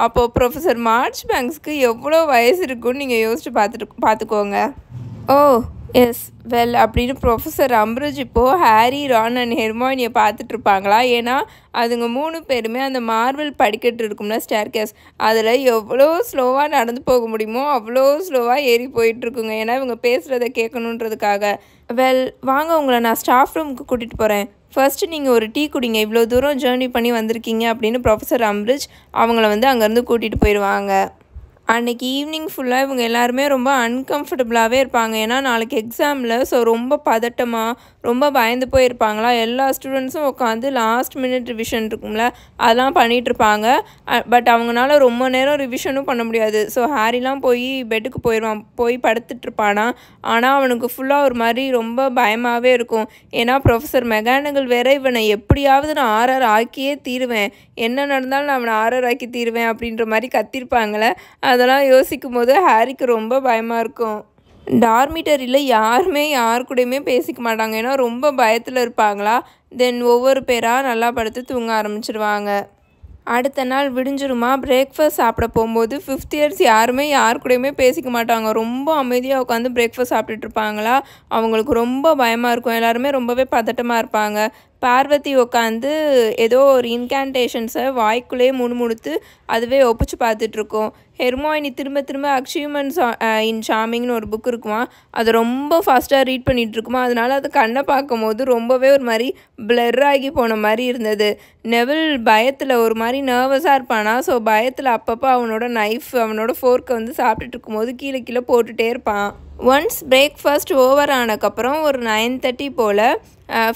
அப்போது ப்ரொஃபஸர் மார்ச்பேங்க்ஸ்க்கு எவ்வளோ வயசு இருக்குன்னு நீங்கள் யோசிச்சு பார்த்துக்கோங்க. ஓ எஸ் வெல் அப்படின்னு ப்ரொஃபஸர் அம்பரிஜ் இப்போது ஹாரி, ரான் அண்ட் ஹெர்மானியை பார்த்துட்ருப்பாங்களா. ஏன்னா அதுங்க 3 பேருமே அந்த மார்பிள் படிக்கட்டு இருக்கும்னா ஸ்டேர்கேஸ், அதில் எவ்வளோ ஸ்லோவாக நடந்து போக முடியுமோ அவ்வளோ ஸ்லோவாக ஏறி போயிட்டுருக்குங்க. ஏன்னா இவங்க பேசுகிறத கேட்கணுன்றதுக்காக. வெல் வாங்க, உங்களை நான் ஸ்டாஃப் ரூமுக்கு கூட்டிகிட்டு போகிறேன். ஃபர்ஸ்ட்டு நீங்கள் ஒரு டீ குடிங்க, இவ்வளோ தூரம் ஜேர்னி பண்ணி வந்திருக்கீங்க அப்படின்னு ப்ரொஃபஸர் அம்பரிஜ் அவங்கள வந்து அங்கேருந்து கூட்டிகிட்டு போயிடுவாங்க. அன்றைக்கி ஈவினிங் ஃபுல்லாக இவங்க எல்லாருமே ரொம்ப அன்கம்ஃபர்டபுளாகவே இருப்பாங்க. ஏன்னா நாளைக்கு எக்ஸாமில், ஸோ ரொம்ப பதட்டமாக ரொம்ப பயந்து போயிருப்பாங்களா. எல்லா ஸ்டூடெண்ட்ஸும் உட்காந்து லாஸ்ட் மினிட் ரிவிஷன் இருக்கும்ல, அதெல்லாம் பண்ணிகிட்ருப்பாங்க. பட் அவங்களால ரொம்ப நேரம் ரிவிஷனும் பண்ண முடியாது. ஸோ ஹாரிலாம் போய் பெட்டுக்கு போய் படுத்துட்ருப்பானா. ஆனால் அவனுக்கு ஃபுல்லாக ஒரு மாதிரி ரொம்ப பயமாகவே இருக்கும். ஏன்னா ப்ரொஃபஸர் மெகானகல் வேற இவனை எப்படியாவது நான் ஆர்ஆர் ஆக்கியே தீருவேன், என்ன நடந்தாலும் நான் அவனை ஆர்ஆர் ஆக்கி தீருவேன் அப்படின்ற மாதிரி கத்திருப்பாங்களே. அதெல்லாம் யோசிக்கும் போது ஹாரிக்கு ரொம்ப பயமாக இருக்கும். டார்மிட்டரியில் யாருமே யார் கூடயுமே பேசிக்க மாட்டாங்க. ஏன்னா ரொம்ப பயத்தில் இருப்பாங்களா. தென் ஒவ்வொரு பேராக நல்லா படுத்து தூங்க ஆரம்பிச்சிருவாங்க. அடுத்த நாள் விடிஞ்சிருமா, பிரேக்ஃபாஸ்ட் சாப்பிட போகும்போது 5th இயர்ஸ் யாருமே யார் கூடயுமே பேசிக்க மாட்டாங்க. ரொம்ப அமைதியாக உட்காந்து பிரேக்ஃபாஸ்ட் சாப்பிட்டுட்டு இருப்பாங்களா. அவங்களுக்கு ரொம்ப பயமாக இருக்கும். எல்லாருமே ரொம்பவே பதட்டமாக இருப்பாங்க. பார்வதி உட்காந்து ஏதோ ஒரு இன்கேண்டேஷன்ஸை வாய்க்குள்ளேயே முணுமுணுத்து அதுவே ஒப்பிச்சு பார்த்துட்ருக்கோம். ஹெர்மாயினி திரும்ப அச்சீவ்மெண்ட்ஸ் இன் சார்மிங்னு ஒரு புக் இருக்குமா, அதை ரொம்ப ஃபாஸ்ட்டாக ரீட் பண்ணிகிட்டு இருக்குமா. அதனால் அது கண்ணை பார்க்கும் போது ரொம்பவே ஒரு மாதிரி பிளர் ஆகி போன மாதிரி இருந்தது. நெவில் பயத்தில் ஒரு மாதிரி நர்வஸாக இருப்பானா. ஸோ பயத்தில் அப்பப்போ அவனோட நைஃப், அவனோட ஃபோர்க்கை வந்து சாப்பிட்டுட்டு இருக்கும்போது கீழே போட்டுகிட்டே இருப்பான். ஒன்ஸ் பிரேக்ஃபாஸ்ட் ஓவர் ஆனதுக்கப்புறம் ஒரு 9:30 போல்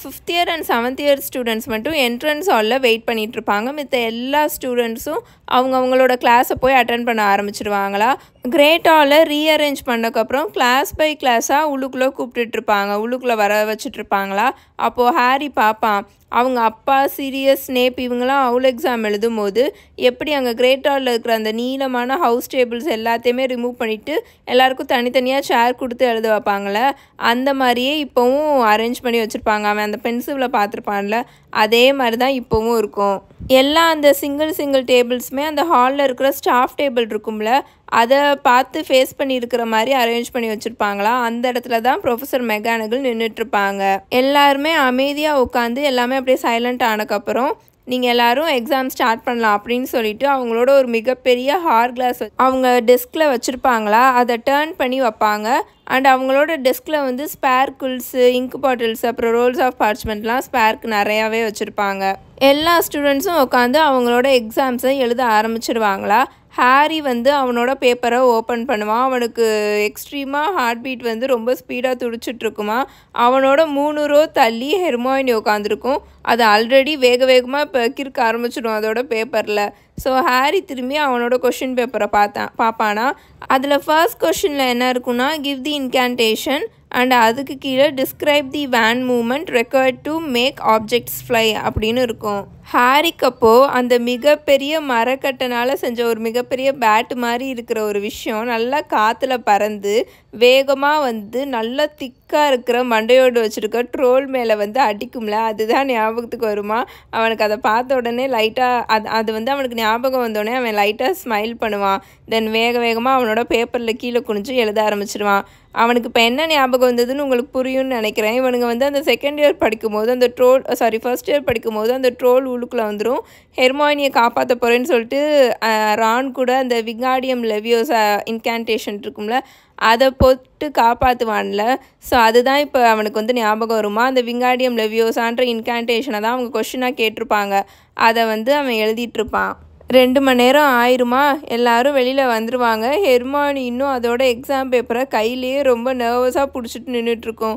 5th year and 7th year students மட்டும் என்ட்ரன்ஸ் ஹாலில் வெயிட் பண்ணிகிட்ருப்பாங்க. மித்த எல்லா ஸ்டூடெண்ட்ஸும் அவங்களோட கிளாஸை போய் அட்டென்ட் பண்ண ஆரம்பிச்சிருவாங்களா. கிரேட் ஹாலை ரீஅரேஞ்ச் பண்ணக்கப்புறம் கிளாஸ் பை கிளாஸாக உள்ளுக்குள்ளே கூப்பிட்டுட்ருப்பாங்க, உள்ளுக்குள்ளே வர வச்சுட்ருப்பாங்களா. அப்போது ஹாரி பார்ப்பான் அவங்க அப்பா, சீரியஸ், ஸ்னேப் இவங்களாம் அவுல் எக்ஸாம் எழுதும் போது எப்படி அங்கே கிரேட் ஹாலில் இருக்கிற அந்த நீளமான ஹவுஸ் டேபிள்ஸ் எல்லாத்தையுமே ரிமூவ் பண்ணிவிட்டு எல்லாருக்கும் தனித்தனியாக சேர் கொடுத்து எழுத வைப்பாங்களே, அந்த மாதிரியே இப்போவும் அரேஞ்ச் பண்ணி வச்சுருப்பாங்க. அவன் அந்த பென்சிலில் பார்த்துருப்பான்ல, அதே மாதிரி தான் இப்போவும் இருக்கும். எல்லா அந்த சிங்கிள் டேபிள்ஸுமே அந்த ஹாலில் இருக்கிற ஸ்டாஃப் டேபிள் இருக்கும்ல, அதை பார்த்து ஃபேஸ் பண்ணி இருக்கிற மாதிரி அரேஞ்ச் பண்ணி வச்சுருப்பாங்களா. அந்த இடத்துல தான் ப்ரொஃபஸர் மெகானகல் நின்றுட்டுருப்பாங்க. எல்லாருமே அமைதியாக உட்காந்து எல்லாமே அப்படியே சைலண்ட் ஆனதுக்கப்புறம் நீங்கள் எல்லோரும் எக்ஸாம் ஸ்டார்ட் பண்ணலாம் அப்படின்னு சொல்லிட்டு அவங்களோட ஒரு மிகப்பெரிய ஹார் கிளாஸ் அவங்க டெஸ்கில் வச்சுருப்பாங்களா, அதை டேர்ன் பண்ணி வைப்பாங்க. அண்ட் அவங்களோட டெஸ்கில் வந்து ஸ்பேர்குல்ஸு, இங்க் பாட்டில்ஸ், அப்புறம் ரோல்ஸ் ஆஃப் பார்ச்மெண்ட்லாம் ஸ்பேர்க்கு நிறையாவே வச்சுருப்பாங்க. எல்லா ஸ்டூடெண்ட்ஸும் உட்காந்து அவங்களோட எக்ஸாம்ஸை எழுத ஆரம்பிச்சிருவாங்களா. ஹாரி வந்து அவனோட பேப்பரை ஓப்பன் பண்ணுவான். அவனுக்கு எக்ஸ்ட்ரீமாக ஹார்ட் பீட் வந்து ரொம்ப ஸ்பீடாக துடிச்சிட்ருக்குமா. அவனோட 3 ரோ தள்ளி ஹெர்மாயினி உட்காந்துருக்கும். அது ஆல்ரெடி வேகமாக இப்போ கிறுக்க ஆரம்பிச்சிடும் அதோட பேப்பரில். ஸோ ஹாரி திரும்பி அவனோட கொஷின் பேப்பரை பார்ப்பானா. அதில் ஃபர்ஸ்ட் கொஷினில் என்ன இருக்குன்னா, கிவ் தி இன்கேண்டேஷன் அண்ட் அதுக்கு கீழே describe the wand movement required to make objects fly அப்படின்னு இருக்கும். ஹாரிக்கு அப்போது அந்த மிகப்பெரிய மரக்கட்டனால் செஞ்ச ஒரு மிகப்பெரிய பேட் மாதிரி இருக்கிற ஒரு விஷயம் நல்லா காற்றுல பறந்து வேகமாக வந்து நல்லா திக்காக இருக்கிற மண்டையோடு வச்சுருக்க ட்ரோல் மேலே வந்து அடிக்கும்ல, அதுதான் ஞாபகத்துக்கு வருமா. அவனுக்கு அதை பார்த்த உடனே லைட்டாக அது வந்து அவனுக்கு ஞாபகம் வந்தோடனே அவன் லைட்டாக ஸ்மைல் பண்ணுவான். தென் வேகமாக அவனோட பேப்பரில் கீழே குனிஞ்சு எழுத ஆரம்பிச்சிடுவான். அவனுக்கு இப்போ என்ன ஞாபகம் வந்ததுன்னு உங்களுக்கு புரியும்னு நினைக்கிறேன். இவனுங்க வந்து அந்த செகண்ட் இயர் படிக்கும்போது அந்த ஃபர்ஸ்ட் இயர் படிக்கும்போது அந்த ட்ரோல் உள்ளுக்குள்ளே வந்துடும். ஹெர்மாயினியை காப்பாற்ற போகிறேன்னு சொல்லிட்டு ரான் கூட அந்த விங்காடியம் லெவியோசா இன்கேண்டேஷன் இருக்கும்ல, அதை போட்டு காப்பாற்றுவான்ல. ஸோ அதுதான் இப்போ அவனுக்கு வந்து ஞாபகம் வருமா. அந்த விங்காடியம் லெவியோசான்ற இன்கேண்டேஷனை தான் அவங்க கொஷினாக கேட்டிருப்பாங்க. அதை வந்து அவன் எழுதிட்டுருப்பான். 2 மணி நேரம் ஆயிருமா, எல்லோரும் வெளியில் வந்துடுவாங்க. ஹெர்மாயினி இன்னும் அதோட எக்ஸாம் பேப்பரை கையிலேயே ரொம்ப நர்வஸாக பிடிச்சிட்டு நின்றுட்டுருக்கோம்.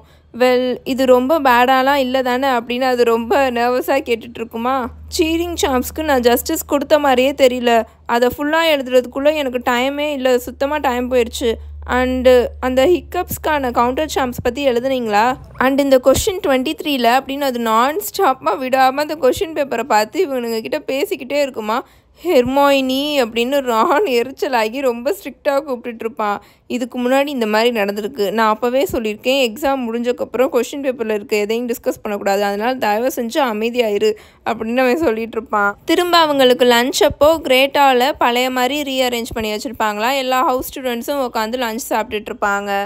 இது ரொம்ப பேடாலாம் இல்லை தானே அப்படின்னு அது ரொம்ப நர்வஸாக கேட்டுட்ருக்குமா. சீரிங் சாம்ஸ்க்கு நான் ஜஸ்டிஸ் கொடுத்த மாதிரியே தெரியல, அதை ஃபுல்லாக எழுதுறதுக்குள்ளே எனக்கு டைமே இல்லை, சுத்தமாக டைம் போயிடுச்சு. அண்டு அந்த ஹிக்கப்ஸ்க்கான கவுண்டர் சாம்ஸ் பற்றி எழுதுனீங்களா. அண்ட் இந்த கொஷின் 23ல் அப்படின்னு அது நான் ஸ்டாப்பாக விடாமல் அந்த கொஷின் பேப்பரை பார்த்து இவனுங்க கிட்ட பேசிக்கிட்டே இருக்குமா. ஹெர்மாயினி அப்படின்னு ரான் எரிச்சலாகி ரொம்ப ஸ்ட்ரிக்டாக கூப்பிட்டுருப்பான். இதுக்கு முன்னாடி இந்த மாதிரி நடந்திருக்கு, நான் அப்போவே சொல்லியிருக்கேன் எக்ஸாம் முடிஞ்சக்கப்புறம் கொஷின் பேப்பரில் இருக்க எதையும் டிஸ்கஸ் பண்ணக்கூடாது, அதனால் தயவு செஞ்சு அமைதியாயிரு அப்படின்னு அவன் சொல்லிட்டு இருப்பான். திரும்ப அவங்களுக்கு லஞ்ச் அப்போ கிரேட் ஹாலை பழைய மாதிரி ரீஅரேஞ்ச் பண்ணி வச்சுருப்பாங்களா. எல்லா ஹவுஸ் ஸ்டூடெண்ட்ஸும் உட்காந்து லஞ்ச் சாப்பிட்டுட்ருப்பாங்க.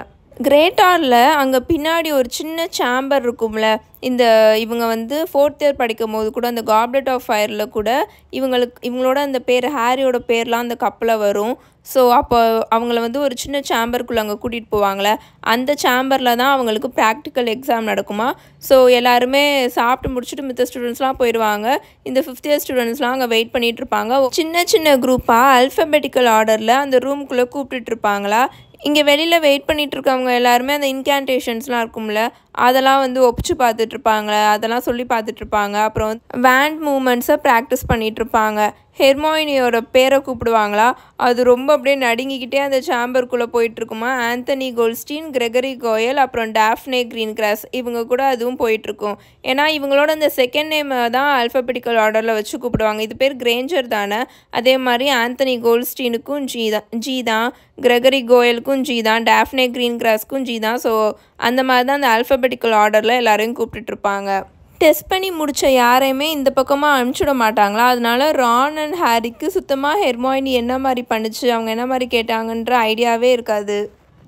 கிரேட் ஹாலில் அங்கே பின்னாடி ஒரு சின்ன சேம்பர் இருக்கும்ல, இவங்க வந்து 4th இயர் படிக்கும் போது கூட அந்த காப்லெட் ஆஃப் ஃபயரில் கூட இவங்களோட அந்த பேர் ஹாரியோட பேர்லாம் அந்த கப்பில் வரும். ஸோ அப்போ அவங்கள வந்து ஒரு சின்ன சேம்பருக்குள்ளே அங்கே கூட்டிகிட்டு போவாங்களே, அந்த சேம்பரில் தான் அவங்களுக்கு ப்ராக்டிக்கல் எக்ஸாம் நடக்குமா. ஸோ எல்லாருமே சாப்பிட்டு முடிச்சுட்டு மித்த ஸ்டூடெண்ட்ஸ்லாம் போயிடுவாங்க. இந்த 5th இயர் ஸ்டூடெண்ட்ஸ்லாம் அங்கே வெயிட் பண்ணிகிட்ருப்பாங்க. சின்ன குரூப்பாக அல்ஃபபெட்டிக்கல் ஆர்டரில் அந்த ரூம்குள்ளே கூப்பிட்டுட்ருப்பாங்களா. இங்கே வெளியில் வெயிட் பண்ணிகிட்ருக்கவங்க எல்லாருமே அந்த இன்கேண்டேஷன்ஸ்லாம் இருக்கும்ல, அதெல்லாம் வந்து ஒப்பிச்சு பார்த்துட்ருப்பாங்களே, அதெல்லாம் சொல்லி பார்த்துட்ருப்பாங்க. அப்புறம் வேண்ட் மூமெண்ட்ஸை ப்ராக்டிஸ் பண்ணிகிட்ருப்பாங்க. ஹெர்மாயினியோட பேரை கூப்பிடுவாங்களா, அது ரொம்ப அப்படியே நடுங்கிக்கிட்டே அந்த சேம்பருக்குள்ளே போயிட்டுருக்குமா. ஆந்தனி கோல்ஸ்டீன், கிரெகரி கோயல், அப்புறம் டாஃப்னே கிரீன் கிராஸ் இவங்க கூட அதுவும் போயிட்டுருக்கும். ஏன்னா இவங்களோட அந்த செகண்ட் நேமை தான் ஆல்ஃபபெட்டிக்கல் ஆர்டரில் வச்சு கூப்பிடுவாங்க. இது பேர் கிரேஞ்சர் தானே, அதே மாதிரி ஆந்தனி கோல்ஸ்டீனுக்கும் ஜி தான், கிரெகரி கோயலுக்கும் ஜி தான், டாஃப்னே கிரீன் கிராஸ்க்கும் ஜி தான். ஸோ அந்த மாதிரி தான் அந்த ஆல்ஃபபெட்டிக்கல் ஆர்டரில் எல்லாரையும் கூப்பிட்டுட்ருப்பாங்க. டெஸ்ட் பண்ணி முடித்த யாரையுமே இந்த பக்கமாக அனுப்பிச்சுட மாட்டாங்களா. அதனால ரான் அண்ட் ஹாரிக்கு சுத்தமாக ஹெர்மாயினி என்ன மாதிரி பண்ணுச்சு, அவங்க என்ன மாதிரி கேட்டாங்கன்ற ஐடியாவே இருக்காது.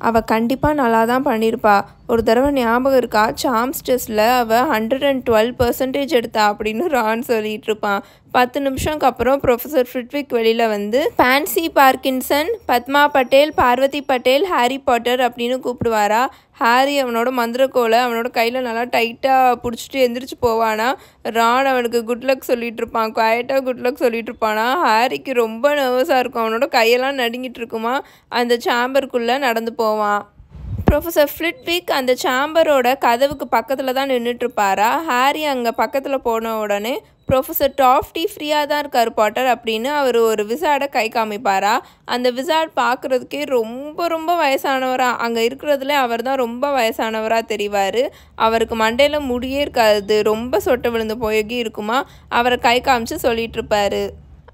அவள் கண்டிப்பாக நல்லா தான் பண்ணியிருப்பா. ஒரு தடவை ஞாபகம் இருக்கா, சாம்ஸ் டெஸ்ட்டில் அவள் 112% எடுத்தா அப்படின்னு ரான் சொல்லிகிட்டு இருப்பான். 10 நிமிஷம்க்கு அப்புறம் ப்ரொஃபஸர் ஃப்ரிட்விக் வெளியில் வந்து Pansy Parkinson, Padma Patil, Parvati Patil, Harry Potter அப்படின்னு கூப்பிடுவாரா. ஹாரி அவனோட மந்திரக்கோலை அவனோட கையில் நல்லா டைட்டாக பிடிச்சிட்டு எந்திரிச்சு போவானா. ரான் அவனுக்கு குட் லக் சொல்லிகிட்டு இருப்பான், குவாய்ட்டாக குட் லக் சொல்லிட்டு இருப்பானா. ஹாரிக்கு ரொம்ப நர்வஸாக இருக்கும், அவனோட கையெல்லாம் நடுங்கிட்டு இருக்குமா. அந்த சேம்பருக்குள்ளே நடந்து போவான். ப்ரொஃபஸர் ஃப்ளிட்விக் அந்த சேம்பரோட கதவுக்கு பக்கத்தில் தான் நின்றுட்டுருப்பாரா. ஹாரி அங்கே பக்கத்தில் போன உடனே ப்ரொஃபஸர் டாஃப்டி ஃப்ரீயாக தான் இருக்கார் பாட்டர் அப்படின்னு அவர் ஒரு விசார்டை கை காமிப்பாரா. அந்த விசார்ட் பார்க்குறதுக்கே ரொம்ப ரொம்ப வயசானவராக, அங்கே இருக்கிறதுல அவர் தான் ரொம்ப வயசானவராக தெரிவார். அவருக்கு மண்டையில் முடியே இருக்காது, ரொம்ப சொட்டை விழுந்து போயகி இருக்குமா. அவரை கை காமிச்சு சொல்லிட்டு இருப்பாரு.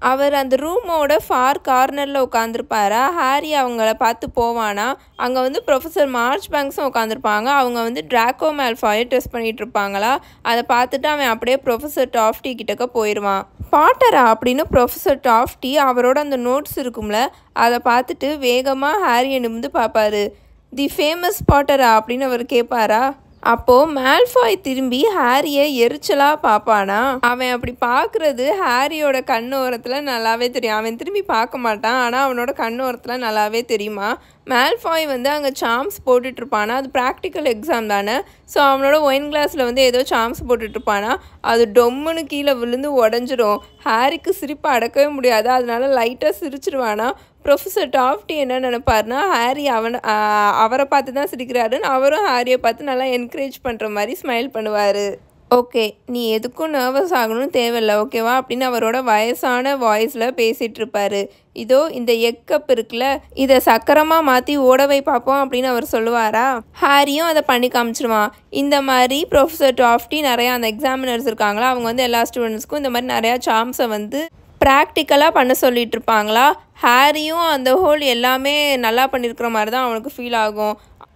அவர் அந்த ரூமோட ஃபார் கார்னரில் உட்காந்துருப்பாரா. ஹாரி அவங்கள பார்த்து போவானா. அங்கே வந்து ப்ரொஃபஸர் மார்ச்பேங்க்ஸும் உட்காந்துருப்பாங்க. அவங்க வந்து ட்ராக்கோ மேல்ஃபாயை டெஸ்ட் பண்ணிகிட்டு இருப்பாங்களா. அதை பார்த்துட்டு அவன் அப்படியே ப்ரொஃபஸர் டாஃப்டி கிட்டக்க போயிடுவான். பாட்டரா அப்படின்னு ப்ரொஃபஸர் டாஃப்டி அவரோட அந்த நோட்ஸ் இருக்கும்ல அதை பார்த்துட்டு வேகமாக ஹாரியை நிமிந்து பார்ப்பாரு. தி ஃபேமஸ் பாட்டரா அப்படின்னு அவர் கேட்பாரா. அப்போது மேல்ஃபாய் திரும்பி ஹாரியை எரிச்சலாக பார்ப்பானா. அவன் அப்படி பார்க்குறது ஹாரியோட கண்ணோரத்தில் நல்லாவே தெரியும். அவன் திரும்பி பார்க்க மாட்டான், ஆனால் அவனோட கண்ணோரத்தில் நல்லாவே தெரியுமா. மேல்ஃபாய் வந்து அங்கே சாம்ஸ் போட்டுட்ருப்பானா. அது ப்ராக்டிக்கல் எக்ஸாம் தானே. ஸோ அவனோட ஒயின் கிளாஸில் வந்து ஏதோ சாம்ஸ் போட்டுட்ருப்பானா. அது டொம்முன்னு கீழே விழுந்து உடஞ்சிரும். ஹாரிக்கு சிரிப்பை அடக்கவே முடியாது, அதனால லைட்டாக சிரிச்சிருவானா. ப்ரொஃபஸர் டாஃப்டி என்ன நினைப்பாருனா, ஹாரி அவரை பார்த்து தான் சிரிக்கிறாருன்னு அவரும் ஹாரியை பார்த்து நல்லா என்கரேஜ் பண்ணுற மாதிரி ஸ்மைல் பண்ணுவார். ஓகே, நீ எதுக்கும் நர்வஸ் ஆகணும்னு தேவையில்லை, ஓகேவா அப்படின்னு அவரோட வயசான வாய்ஸில் பேசிகிட்டு இருப்பார். இதோ இந்த எக்கப் இருக்குல்ல, இதை சக்கரமாக மாற்றி ஓடவை பார்ப்போம் அப்படின்னு அவர் சொல்லுவாரா. ஹாரியும் அதை பண்ணி காமிச்சிருவான். இந்த மாதிரி ப்ரொஃபஸர் டாஃப்டி நிறையா அந்த எக்ஸாமினர்ஸ் இருக்காங்களா, அவங்க வந்து எல்லா ஸ்டூடெண்ட்ஸ்க்கும் இந்த மாதிரி நிறையா சாம்ஸை வந்து ப்ராக்டிக்கலாக பண்ண சொல்லிட்டு இருப்பாங்களா. ஹாரியும் அந்த ஹோல் எல்லாமே நல்லா பண்ணியிருக்கிற மாதிரி தான் அவனுக்கு ஃபீல் ஆகும்.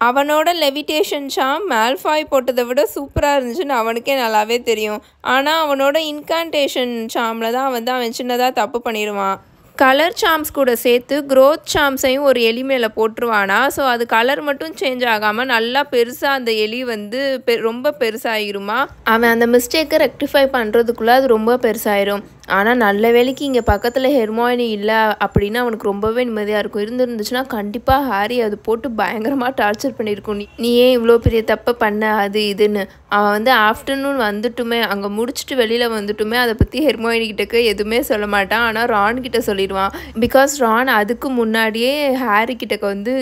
அவனோட லெவிட்டேஷன் சாம் மேல்ஃபாய் போட்டதை விட சூப்பராக இருந்துச்சுன்னு அவனுக்கே நல்லாவே தெரியும். ஆனால் அவனோட இன்கான்டேஷன் சாமில் தான் வந்து அவன் சின்னதாக தப்பு பண்ணிடுவான். கலர் சாம்ஸ் கூட சேர்த்து க்ரோத் சாம்ஸையும் ஒரு எலி மேலே போட்டுருவானா. ஸோ அது கலர் மட்டும் சேஞ்ச் ஆகாமல் நல்லா பெருசாக அந்த எலி வந்து ரொம்ப பெருசாகிருமா. அவன் அந்த மிஸ்டேக்கை ரெக்டிஃபை பண்ணுறதுக்குள்ளே அது ரொம்ப பெருசாயிரும். ஆனால் நல்ல வேலைக்கு இங்கே பக்கத்தில் ஹெர்மாயினி இல்லை அப்படின்னு அவனுக்கு ரொம்பவே நிம்மதியாக இருக்கும். இருந்துச்சுன்னா கண்டிப்பாக ஹாரி அது போட்டு பயங்கரமாக டார்ச்சர் பண்ணியிருக்கும். நீ ஏன் இவ்வளோ பெரிய தப்பை பண்ண அது இதுன்னு. அவன் வந்து ஆஃப்டர்நூன் வந்துட்டுமே, அங்கே முடிச்சுட்டு வெளியில் வந்துட்டுமே அதை பற்றி ஹெர்மாயினி கிட்டக்கு எதுவுமே சொல்ல மாட்டான். ஆனால் ரான் கிட்ட சொல்லிடுவான். பிகாஸ் ரான் அதுக்கு முன்னாடியே ஹாரி கிட்டக்க வந்து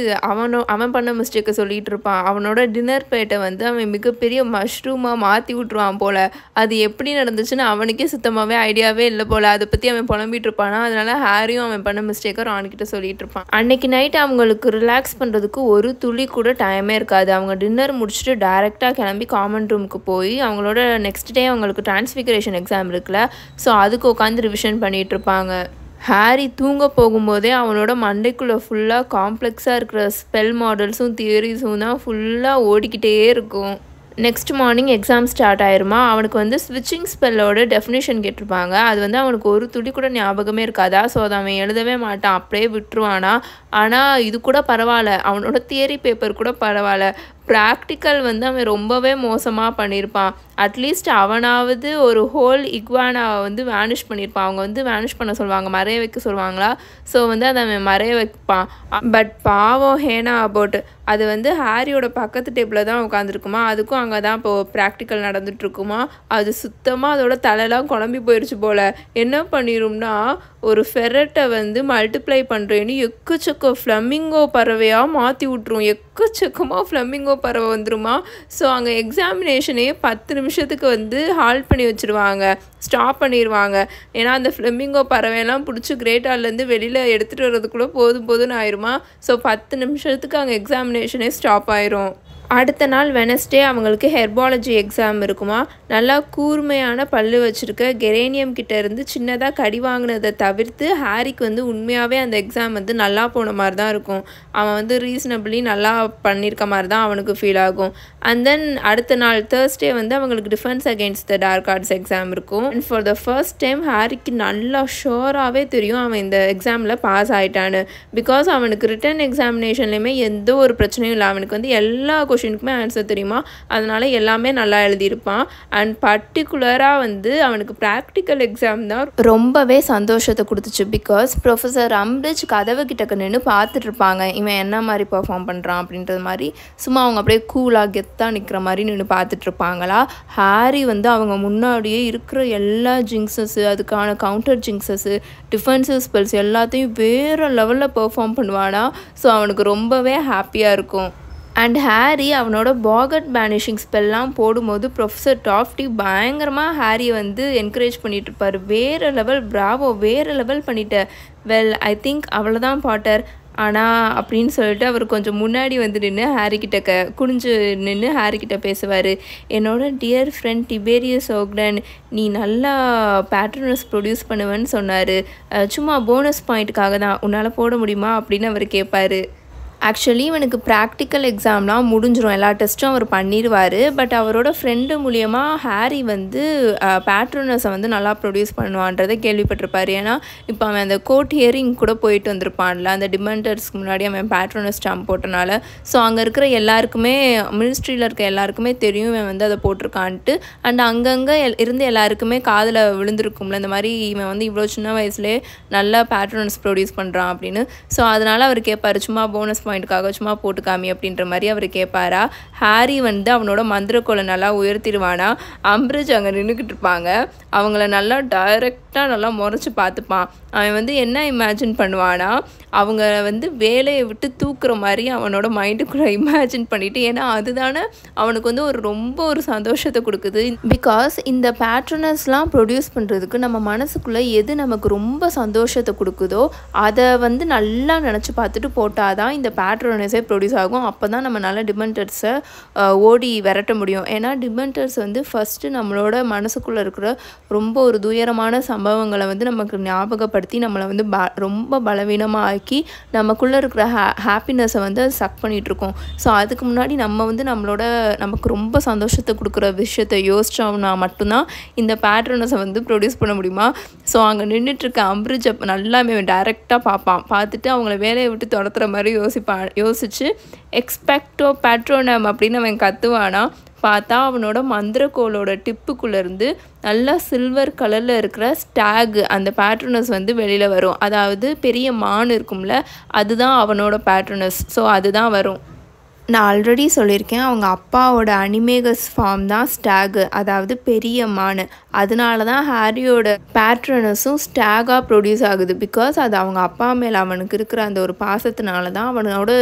அவன் பண்ண மிஸ்டேக்கை சொல்லிகிட்டு இருப்பான். அவனோட டின்னர் பிளேட்டை வந்து அவன் மிகப்பெரிய மஷ்ரூமாக மாற்றி விட்ருவான் போல். அது எப்படி நடந்துச்சுன்னு அவனுக்கே சுத்தமாகவே ஐடியாவே இல்லை போல். அதை பற்றி அவன் புலம்பிட்டு இருப்பானா. அதனால ஹாரியும் அவன் பண்ண மிஸ்டேக்கை ரான்கிட்ட சொல்லிட்டு இருப்பான். அன்னைக்கு நைட் அவங்களுக்கு ரிலாக்ஸ் பண்ணுறதுக்கு ஒரு துளி கூட டைமே இருக்காது. அவங்க டின்னர் முடிச்சுட்டு டைரெக்டாக கிளம்பி காமன் ரூமுக்கு போய் அவங்களோட நெக்ஸ்ட் டே அவங்களுக்கு டிரான்ஸ்ஃபிகரேஷன் எக்ஸாம் இருக்குல்ல, ஸோ அதுக்கு உட்காந்து ரிவிஷன் பண்ணிகிட்டு இருப்பாங்க. ஹாரி தூங்க போகும்போதே அவனோட மண்டைக்குள்ளே ஃபுல்லாக காம்ப்ளெக்ஸாக இருக்கிற ஸ்பெல் மாடல்ஸும் தியரிஸும் தான் ஃபுல்லாக ஓடிக்கிட்டே இருக்கும். நெக்ஸ்ட் மார்னிங் எக்ஸாம் ஸ்டார்ட் ஆயிருமா. அவனுக்கு வந்து ஸ்விட்சிங் ஸ்பெல்லோட டெஃபினேஷன் கேட்டிருப்பாங்க. அது வந்து அவனுக்கு ஒரு துளி கூட ஞாபகமே இருக்காதா. ஸோ அதை அவன் எழுதவே மாட்டான், அப்படியே விட்டுருவானா. ஆனால் இது கூட பரவாயில்ல, அவனோட தியரி பேப்பர் கூட பரவாயில்ல. ப்ராக்டிக்கல் வந்து அவன் ரொம்பவே மோசமாக பண்ணியிருப்பான். அட்லீஸ்ட் அவனாவது ஒரு ஹோல் இக்வானாவை வந்து வேனிஷ் பண்ணியிருப்பான். அவங்க வந்து வேனிஷ் பண்ண சொல்லுவாங்க, மறைய வைக்க சொல்லுவாங்களா. ஸோ வந்து அதை அவன் மறைய வைப்பான். பட் பாவம் ஹேனா அபவுட் அது வந்து ஹாரியோட பக்கத்து டேபிளில் தான் உட்காந்துருக்குமா. அதுக்கும் அங்கே தான் இப்போது ப்ராக்டிக்கல் நடந்துகிட்ருக்குமா. அது சுத்தமாக அதோட தலையெல்லாம் குழம்பி போயிடுச்சு போல். என்ன பண்ணிடும்னா, ஒரு ஃபெரட்டை வந்து மல்டிப்ளை பண்ணுறேன்னு எக்கச்சக்க ஃப்ளமிங்கோ பறவையாக மாற்றி விட்ரும். எக்கச்சக்கமாக ஃப்ளமிங்கோ பறவை வந்துருமா. ஸோ அங்கே எக்ஸாமினேஷனே 10 நிமிஷத்துக்கு வந்து ஹால்ட் பண்ணி வச்சுருவாங்க, ஸ்டாப் பண்ணிடுவாங்க. ஏன்னா அந்த ஃப்ளமிங்கோ பறவையெல்லாம் பிடிச்சி கிரேட் ஹால்லேருந்து வெளியில் எடுத்துகிட்டு வர்றதுக்குள்ளே போதும்னு ஆயிடுமா. ஸோ 10 நிமிஷத்துக்கு அங்கே எக்ஸாமினேஷனே ஸ்டாப் ஆயிரும். அடுத்த நாள் வெனஸ்டே அவங்களுக்கு ஹெர்பாலஜி எக்ஸாம் இருக்குமா. நல்லா கூர்மையான பல்லு வச்சுருக்க கெரேனியம் கிட்ட இருந்து சின்னதாக கடி வாங்கினதை தவிர்த்து ஹாரிக்கு வந்து உண்மையாகவே அந்த எக்ஸாம் வந்து நல்லா போன மாதிரி தான் இருக்கும். அவன் வந்து ரீசனபிளி நல்லா பண்ணியிருக்க மாதிரி தான் அவனுக்கு ஃபீல் ஆகும். அண்ட் தென் அடுத்த நாள் தேர்ஸ்டே வந்து அவங்களுக்கு defence against the dark arts exam இருக்கும். And for the first time ஹாரிக்கு நல்லா ஷோராகவே தெரியும் அவன் இந்த எக்ஸாமில் பாஸ் ஆகிட்டான்னு. பிகாஸ் அவனுக்கு ரிட்டன் எக்ஸாமினேஷன்லேயுமே எந்த ஒரு பிரச்சனையும் இல்லை. அவனுக்கு வந்து எல்லா கொஷினுக்குமே ஆன்சர் தெரியுமா. அதனால எல்லாமே நல்லா எழுதியிருப்பான். அண்ட் பர்டிகுலராக வந்து அவனுக்கு ப்ராக்டிக்கல் எக்ஸாம் தான் ரொம்பவே சந்தோஷத்தை கொடுத்துச்சு. பிகாஸ் ப்ரொஃபஸர் அம்பிரிட்ஜ் கதவு கிட்டக்க நின்று பார்த்துட்டு இருப்பாங்க, இவன் என்ன மாதிரி பர்ஃபார்ம் பண்ணுறான் அப்படின்றது மாதிரி. சும்மா அவங்க அப்படியே கூலாக கெத்தாக நிற்கிற மாதிரி நின்று பார்த்துட்ருப்பாங்களா. ஹாரி வந்து அவங்க முன்னாடியே இருக்கிற எல்லா ஜிங்ஸஸ்ஸு, அதுக்கான கவுண்டர் ஜிங்ஸஸ்ஸு, டிஃபென்சிவ் ஸ்பெல்ஸ் எல்லாத்தையும் வேறு லெவலில் பெர்ஃபார்ம் பண்ணுவானா. ஸோ அவனுக்கு ரொம்பவே ஹாப்பியாக இருக்கும். அண்ட் ஹாரி அவனோட பாகட் பேனிஷிங் ஸ்பெல்லாம் போடும்போது ப்ரொஃபஸர் டாஃப்டி பயங்கரமாக ஹாரியை வந்து என்கரேஜ் பண்ணிகிட்டு இருப்பார். வேறு லெவல், பிராவோ, வேறு லெவல் பண்ணிட்ட, வெல் ஐ திங்க் அவ்வளோதான் பாட்டர் ஆனால் அப்படின்னு சொல்லிட்டு அவர் கொஞ்சம் முன்னாடி வந்து நின்று ஹாரிக்கிட்ட குனிஞ்சு நின்று ஹாரிக்கிட்ட பேசுவார். என்னோட டியர் ஃப்ரெண்ட் டிபேரியஸ் ஓக்டன், நீ நல்லா பேட்ரனஸ் ப்ரொடியூஸ் பண்ணுவேன்னு சொன்னார். சும்மா போனஸ் பாயிண்ட்டுக்காக தான், உன்னால் போட முடியுமா அப்படின்னு அவர் கேட்பார். ஆக்சுவலி இவனுக்கு ப்ராக்டிக்கல் எக்ஸாம்லாம் முடிஞ்சிடும், எல்லா டெஸ்ட்டும் அவர் பண்ணிடுவார். பட் அவரோட ஃப்ரெண்டு மூலியமாக ஹாரி வந்து பேட்ரனஸை வந்து நல்லா ப்ரொடியூஸ் பண்ணுவான்றதை கேள்விப்பட்டிருப்பார். ஏன்னா இப்போ அவன் அந்த கோர்ட் ஹியரிங் கூட போயிட்டு வந்திருப்பான்ல, அந்த டிமெண்டர்ஸ்க்கு முன்னாடி அவன் பேட்ரனஸ் ஸ்டாம்ப் போட்டனால. ஸோ அங்கே இருக்கிற எல்லாருக்குமே, மினிஸ்ட்ரியில் இருக்க எல்லாருக்குமே தெரியும் இவன் வந்து அதை போட்டிருக்கான்ட்டு. அண்ட் அங்கங்கே இருந்து எல்லாருக்குமே காதில் விழுந்திருக்கும்ல, இந்த மாதிரி இவன் வந்து இவ்வளோ சின்ன வயசுலேயே நல்லா பேட்ரனஸ் ப்ரொடியூஸ் பண்ணுறான் அப்படின்னு. ஸோ அதனால் அவர் கேட்பார், சும்மா போனஸ் பாயிண்ட்டுக்காக சும்மா போட்டுக்காமி அப்படின்ற மாதிரி அவர் கேட்பாரா. ஹாரி வந்து அவனோட மந்திரக்கோலை நல்லா உயர்த்திடுவானா. அம்பிரிட்ஜ் அங்கே நின்றுக்கிட்டு இருப்பாங்க, அவங்கள நல்லா டைரெக்டாக நல்லா முறைச்சி பார்த்துப்பான். அவன் வந்து என்ன இமேஜின் பண்ணுவானா, அவங்க வந்து வேலையை விட்டு தூக்குற மாதிரி அவனோட மைண்டுக்குள்ளே இமேஜின் பண்ணிவிட்டு, ஏன்னா அதுதானே அவனுக்கு வந்து ரொம்ப ஒரு சந்தோஷத்தை கொடுக்குது. பிகாஸ் இந்த பேட்ரனஸ்லாம் ப்ரொடியூஸ் பண்ணுறதுக்கு நம்ம மனசுக்குள்ளே எது நமக்கு ரொம்ப சந்தோஷத்தை கொடுக்குதோ அதை வந்து நல்லா நினச்சி பார்த்துட்டு போட்டால் தான் இந்த பேட்ரனஸே ப்ரொடியூஸ் ஆகும். அப்போ தான் நம்ம நல்ல டிமெண்டர்ஸை ஓடி விரட்ட முடியும். ஏன்னா டிமெண்டர்ஸ் வந்து ஃபஸ்ட்டு நம்மளோட மனசுக்குள்ளே இருக்கிற ரொம்ப ஒரு துயரமான சம்பவங்களை வந்து நமக்கு ஞாபகப்படுத்தி நம்மளை வந்து ரொம்ப பலவீனமாக ஆக்கி நமக்குள்ளே இருக்கிற ஹாப்பினஸை வந்து அது சக் பண்ணிகிட்ருக்கோம். ஸோ அதுக்கு முன்னாடி நம்ம வந்து நமக்கு ரொம்ப சந்தோஷத்தை கொடுக்குற விஷயத்தை யோசிச்சோம்னா மட்டும்தான் இந்த பேட்ரனஸை வந்து ப்ரொடியூஸ் பண்ண முடியுமா. ஸோ அங்கே நின்றுட்டுருக்க அம்பிரிட்ஜை நல்லாமே டைரெக்டாக பார்ப்பான். பார்த்துட்டு அவங்கள வேலையை விட்டு துரத்துற மாதிரி யோசிச்சு எக்ஸ்பெக்டோ பேட்ரோனம் அப்படின்னு அவன் கத்துவானா. பார்த்தா அவனோட மந்திரக்கோளோட டிப்புக்குள்ளேருந்து நல்லா சில்வர் கலரில் இருக்கிற ஸ்டாக், அந்த பேட்ரனஸ் வந்து வெளியில் வரும். அதாவது பெரிய மான் இருக்கும்ல, அதுதான் அவனோட பேட்ரனஸ். ஸோ அதுதான் வரும். நான் ஆல்ரெடி சொல்லியிருக்கேன், அவங்க அப்பாவோட அனிமேகஸ் ஃபார்ம் தான் ஸ்டாகு, அதாவது பெரிய மான். அதனால தான் ஹாரியோட பேட்ரனஸும் ஸ்டாகாக ப்ரொடியூஸ் ஆகுது. பிகாஸ் அது அவங்க அப்பா மேலே அவனுக்கு இருக்கிற அந்த ஒரு பாசத்தினால தான் அவனோட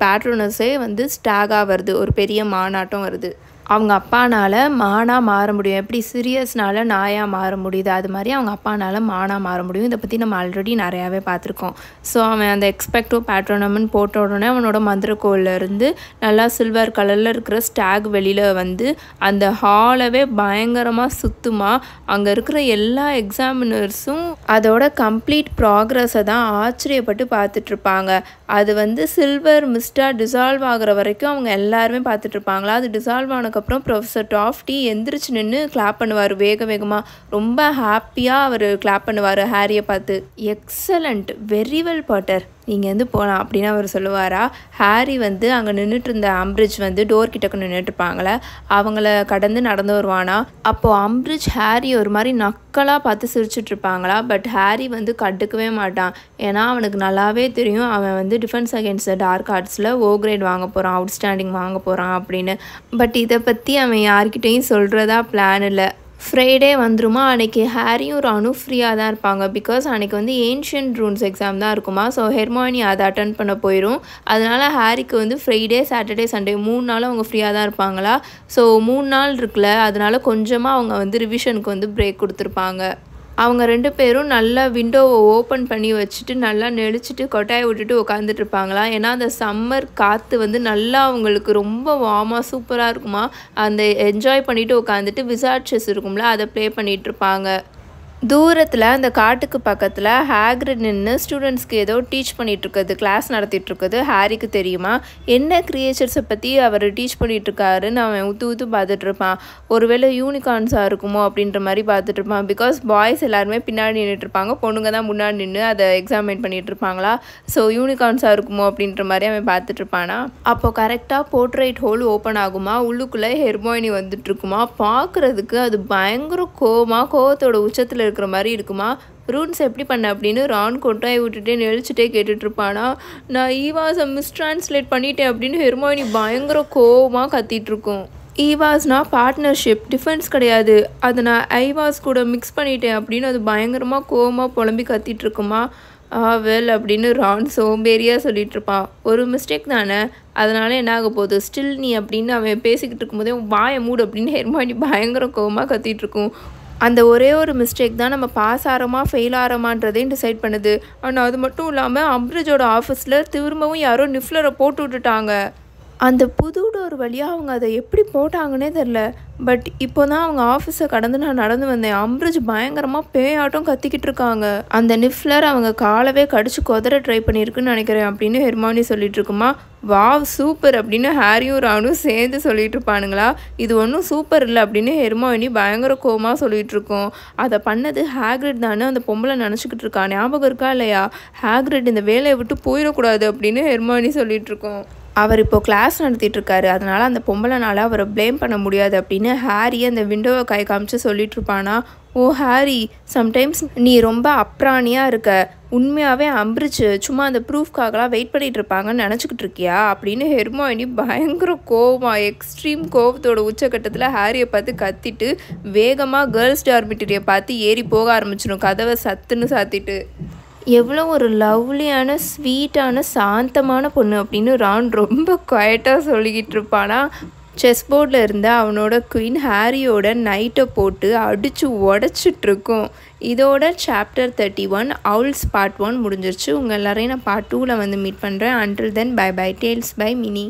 பேட்ரனஸே வந்து ஸ்டாகாக வருது, ஒரு பெரிய மானாட்டம் வருது. அவங்க அப்பானால் மானாக மாற முடியும், எப்படி சீரியஸ்னால நாயாக மாற முடியுது, அது மாதிரி அவங்க அப்பானால் மானாக மாற முடியும். இதை பற்றி நம்ம ஆல்ரெடி நிறையாவே பார்த்துருக்கோம். ஸோ அவன் அந்த எக்ஸ்பெக்டோ பேட்ரோனம்னு போட்ட உடனே அவனோட மந்திரக்கோளிலேருந்து நல்லா சில்வர் கலரில் இருக்கிற ஸ்டாக் வெளியில் வந்து அந்த ஹாலவே பயங்கரமாக சுத்துமா. அங்கே இருக்கிற எல்லா எக்ஸாமினர்ஸும் அதோட கம்ப்ளீட் ப்ராக்ரஸை தான் ஆச்சரியப்பட்டு பார்த்துட்ருப்பாங்க. அது வந்து சில்வர் மிஸ்டாக டிசால்வ் ஆகிற வரைக்கும் அவங்க எல்லாருமே பார்த்துட்ருப்பாங்களா. அது டிசால்வ் ஆனதுக்கப்புறம் ப்ரொஃபஸர் டாஃப்டி எந்திரிச்சு நின்று கிளாப் பண்ணுவார் வேகமாக. ரொம்ப ஹாப்பியாக அவர் கிளாப் பண்ணுவார் ஹாரியை பார்த்து. எக்ஸலண்ட், வெரி வெல் பாட்டர், நீங்கள் வந்து போகலாம் அப்படின்னு அவர் சொல்லுவாரா. ஹாரி வந்து அங்கே நின்றுட்டு இருந்த அம்பிரிட்ஜ் வந்து டோர் கிட்டக்கு நின்றுட்டுருப்பாங்களே, அவங்கள கடந்து நடந்து வருவானா. அப்போது அம்பிரிட்ஜ் ஹாரி ஒரு மாதிரி நக்கலாக பார்த்து சிரிச்சிட்ருப்பாங்களா. பட் ஹாரி வந்து கண்டுக்கவே மாட்டான். ஏன்னா அவனுக்கு நல்லாவே தெரியும் அவன் வந்து டிஃபென்ஸ் அகேன்ஸ்ட் த டார்க் ஆர்ட்ஸில் ஓ கிரேட் வாங்க போகிறான், அவுட்ஸ்டாண்டிங் வாங்க போகிறான் அப்படின்னு. பட் இதை பற்றி அவன் யார்கிட்டையும் சொல்கிறதா பிளான் இல்லை. ஃப்ரைடே வந்துருமா, அன்றைக்கி ஹாரியும் ஒரு ஃப்ரீயாக தான் இருப்பாங்க. பிகாஸ் அன்றைக்கி வந்து ஏன்ஷியன்ட் ரூன்ஸ் எக்ஸாம் தான் இருக்குமா. ஸோ ஹெர்மாயினி அதை அட்டன் பண்ண போயிடும். அதனால் ஹாரிக்கு வந்து ஃப்ரைடே, சாட்டர்டே, சண்டே 3 நாளும் அவங்க ஃப்ரீயாக தான் இருப்பாங்களா. ஸோ 3 நாள் இருக்குல்ல, அதனால் கொஞ்சமாக அவங்க வந்து ரிவிஷனுக்கு வந்து பிரேக் கொடுத்துருப்பாங்க. அவங்க 2 பேரும் நல்லா விண்டோவை ஓப்பன் பண்ணி வச்சுட்டு நல்லா நெளிச்சிட்டு கொட்டாயை விட்டுட்டு உட்காந்துட்ருப்பாங்களா. ஏன்னா அந்த சம்மர் காற்று வந்து நல்லா அவங்களுக்கு ரொம்ப வார்மாக சூப்பராக இருக்குமா. அந்த என்ஜாய் பண்ணிவிட்டு உட்காந்துட்டு விசார்ட் செஸ் இருக்கும்ல, அதை ப்ளே பண்ணிகிட்ருப்பாங்க. தூரத்தில் அந்த காட்டுக்கு பக்கத்தில் ஹாக்ரிட் நின்று ஸ்டூடெண்ட்ஸ்க்கு ஏதோ டீச் பண்ணிகிட்ருக்குது, கிளாஸ் நடத்திட்டுருக்குது. ஹாரிக்கு தெரியுமா என்ன க்ரியேச்சர்ஸை பற்றி அவர் டீச் பண்ணிகிட்ருக்காருன்னு அவன் ஊற்று பார்த்துட்ருப்பான். ஒருவேளை யூனிகார்ன்ஸாக இருக்குமோ அப்படின்ற மாதிரி பார்த்துட்ருப்பான். பிகாஸ் பாய்ஸ் எல்லாருமே பின்னாடி நின்றுட்டுருப்பாங்க, பொண்ணுங்க தான் முன்னாடி நின்று அதை எக்ஸாமின் பண்ணிகிட்ருப்பாங்களா. ஸோ யூனிகார்ன்ஸாக இருக்குமோ அப்படின்ற மாதிரி அவன் பார்த்துட்ருப்பானா. அப்போது கரெக்டாக போர்ட்ரைட் ஹோல் ஓப்பன் ஆகுமா. உள்ளுக்குள்ளே ஹெர்மாயினி வந்துட்டுருக்குமா. பார்க்குறதுக்கு அது பயங்கர கோவத்தோட உச்சத்தில் இருக்கிற மாதிரி இருக்குமா. ரூன்ஸ் எப்படி பண்ண அப்படின்னு ரான் கொட்டாயை விட்டுட்டே நெளிச்சுட்டே கேட்டுட்ருப்பானா. நான் ஈவாஸை மிஸ்ட்ரான்ஸ்லேட் பண்ணிட்டேன் அப்படின்னு ஹெர்மாயினி பயங்கர கோவமாக கத்திகிட்ருக்கும். ஈவாஸ்னா பார்ட்னர்ஷிப், டிஃபென்ஸ் கிடையாது, அதை நான் ஐவாஸ் கூட மிக்ஸ் பண்ணிட்டேன் அப்படின்னு அது பயங்கரமாக கோவமாக புலம்பி கத்திகிட்ருக்குமா. வெல் அப்படின்னு ரான் சோம்பேறியாக சொல்லிட்டு இருப்பான். ஒரு மிஸ்டேக் தானே, அதனால என்ன ஆக போகுது, ஸ்டில் நீ அப்படின்னு அவன் பேசிக்கிட்டு இருக்கும்போதே வாயை மூடு அப்படின்னு ஹெர்மானி பயங்கர கோவமாக கத்திட்டு இருக்கும். அந்த ஒரே ஒரு மிஸ்டேக் தான் நம்ம பாஸ் ஆகிறோமா ஃபெயில் ஆகிறோமான்றதையும் டிசைட் பண்ணுது. ஆனால் அது மட்டும் இல்லாமல் அம்ரிஜோட ஆஃபீஸில் திரும்பவும் யாரோ நிஃப்லரை போட்டு விட்டுட்டாங்க. அந்த புது டோர் வழியாக அவங்க அதை எப்படி போட்டாங்கன்னே தெரில. பட் இப்போ தான் அவங்க ஆஃபீஸை கடந்து நான் நடந்து வந்தேன். அம்ரிஜ் பயங்கரமாக பேயாட்டம் கத்திக்கிட்டு இருக்காங்க. அந்த நிஃப்லர் அவங்க காலவே கடிச்சு கொதற ட்ரை பண்ணியிருக்குன்னு நினைக்கிறேன் அப்படின்னு ஹெர்மானி சொல்லிட்டு இருக்குமா. வாவ் சூப்பர் அப்படின்னு ஹாரியும் ரானும் சேர்ந்து சொல்லிட்டு இருப்பானுங்களா. இது ஒன்றும் சூப்பர் இல்லை அப்படின்னு ஹெர்மானி பயங்கர கோவமாக சொல்லிட்டு இருக்கோம். அதை பண்ணது ஹேக்ரிட் தானே அந்த பொம்பளை நினச்சிக்கிட்டு இருக்கா. ஞாபகம் இருக்கா இல்லையா, ஹேக்ரிட் இந்த வேலையை விட்டு போயிடக்கூடாது அப்படின்னு ஹெர்மானி சொல்லிட்டு இருக்கோம். அவர் இப்போது கிளாஸ் நடத்திட்டு இருக்காரு, அதனால் அந்த பொம்பளைனால அவரை ப்ளேம் பண்ண முடியாது அப்படின்னு ஹாரி அந்த விண்டோவை கை காமிச்சு சொல்லிட்டு இருப்பானா. ஓ ஹாரி, சம்டைம்ஸ் நீ ரொம்ப அப்ராணியாக இருக்க. உண்மையாகவே அம்ரிஜ் சும்மா அந்த ப்ரூஃப்காகலாம் வெயிட் பண்ணிகிட்டு இருப்பாங்கன்னு நினச்சிக்கிட்டு இருக்கியா அப்படின்னு ஹெர்மானி பயங்கர கோவமாக எக்ஸ்ட்ரீம் கோவத்தோட உச்சக்கட்டத்தில் ஹாரியை பார்த்து கத்திட்டு வேகமாக கேர்ள்ஸ் டார்மிட்டரியை பார்த்து ஏறி போக ஆரம்பிச்சிடும், கதவை சத்துன்னு சாத்திட்டு. எவ்வளோ ஒரு லவ்லியான ஸ்வீட்டான சாந்தமான பொண்ணு அப்படின்னு ரான் ரொம்ப குவைட்டாக சொல்லிக்கிட்டு இருப்பானா. செஸ் போர்டில் இருந்த அவனோட குயின் ஹாரியோட நைட்டை போட்டு அடித்து உடச்சிட்ருக்கும். இதோட சாப்டர் 31 ஔல்ஸ் பார்ட் 1 முடிஞ்சிருச்சு. உங்கள் எல்லாரையும் நான் பார்ட் 2ல் வந்து மீட் பண்ணுறேன். Until then bye bye, tales by mini.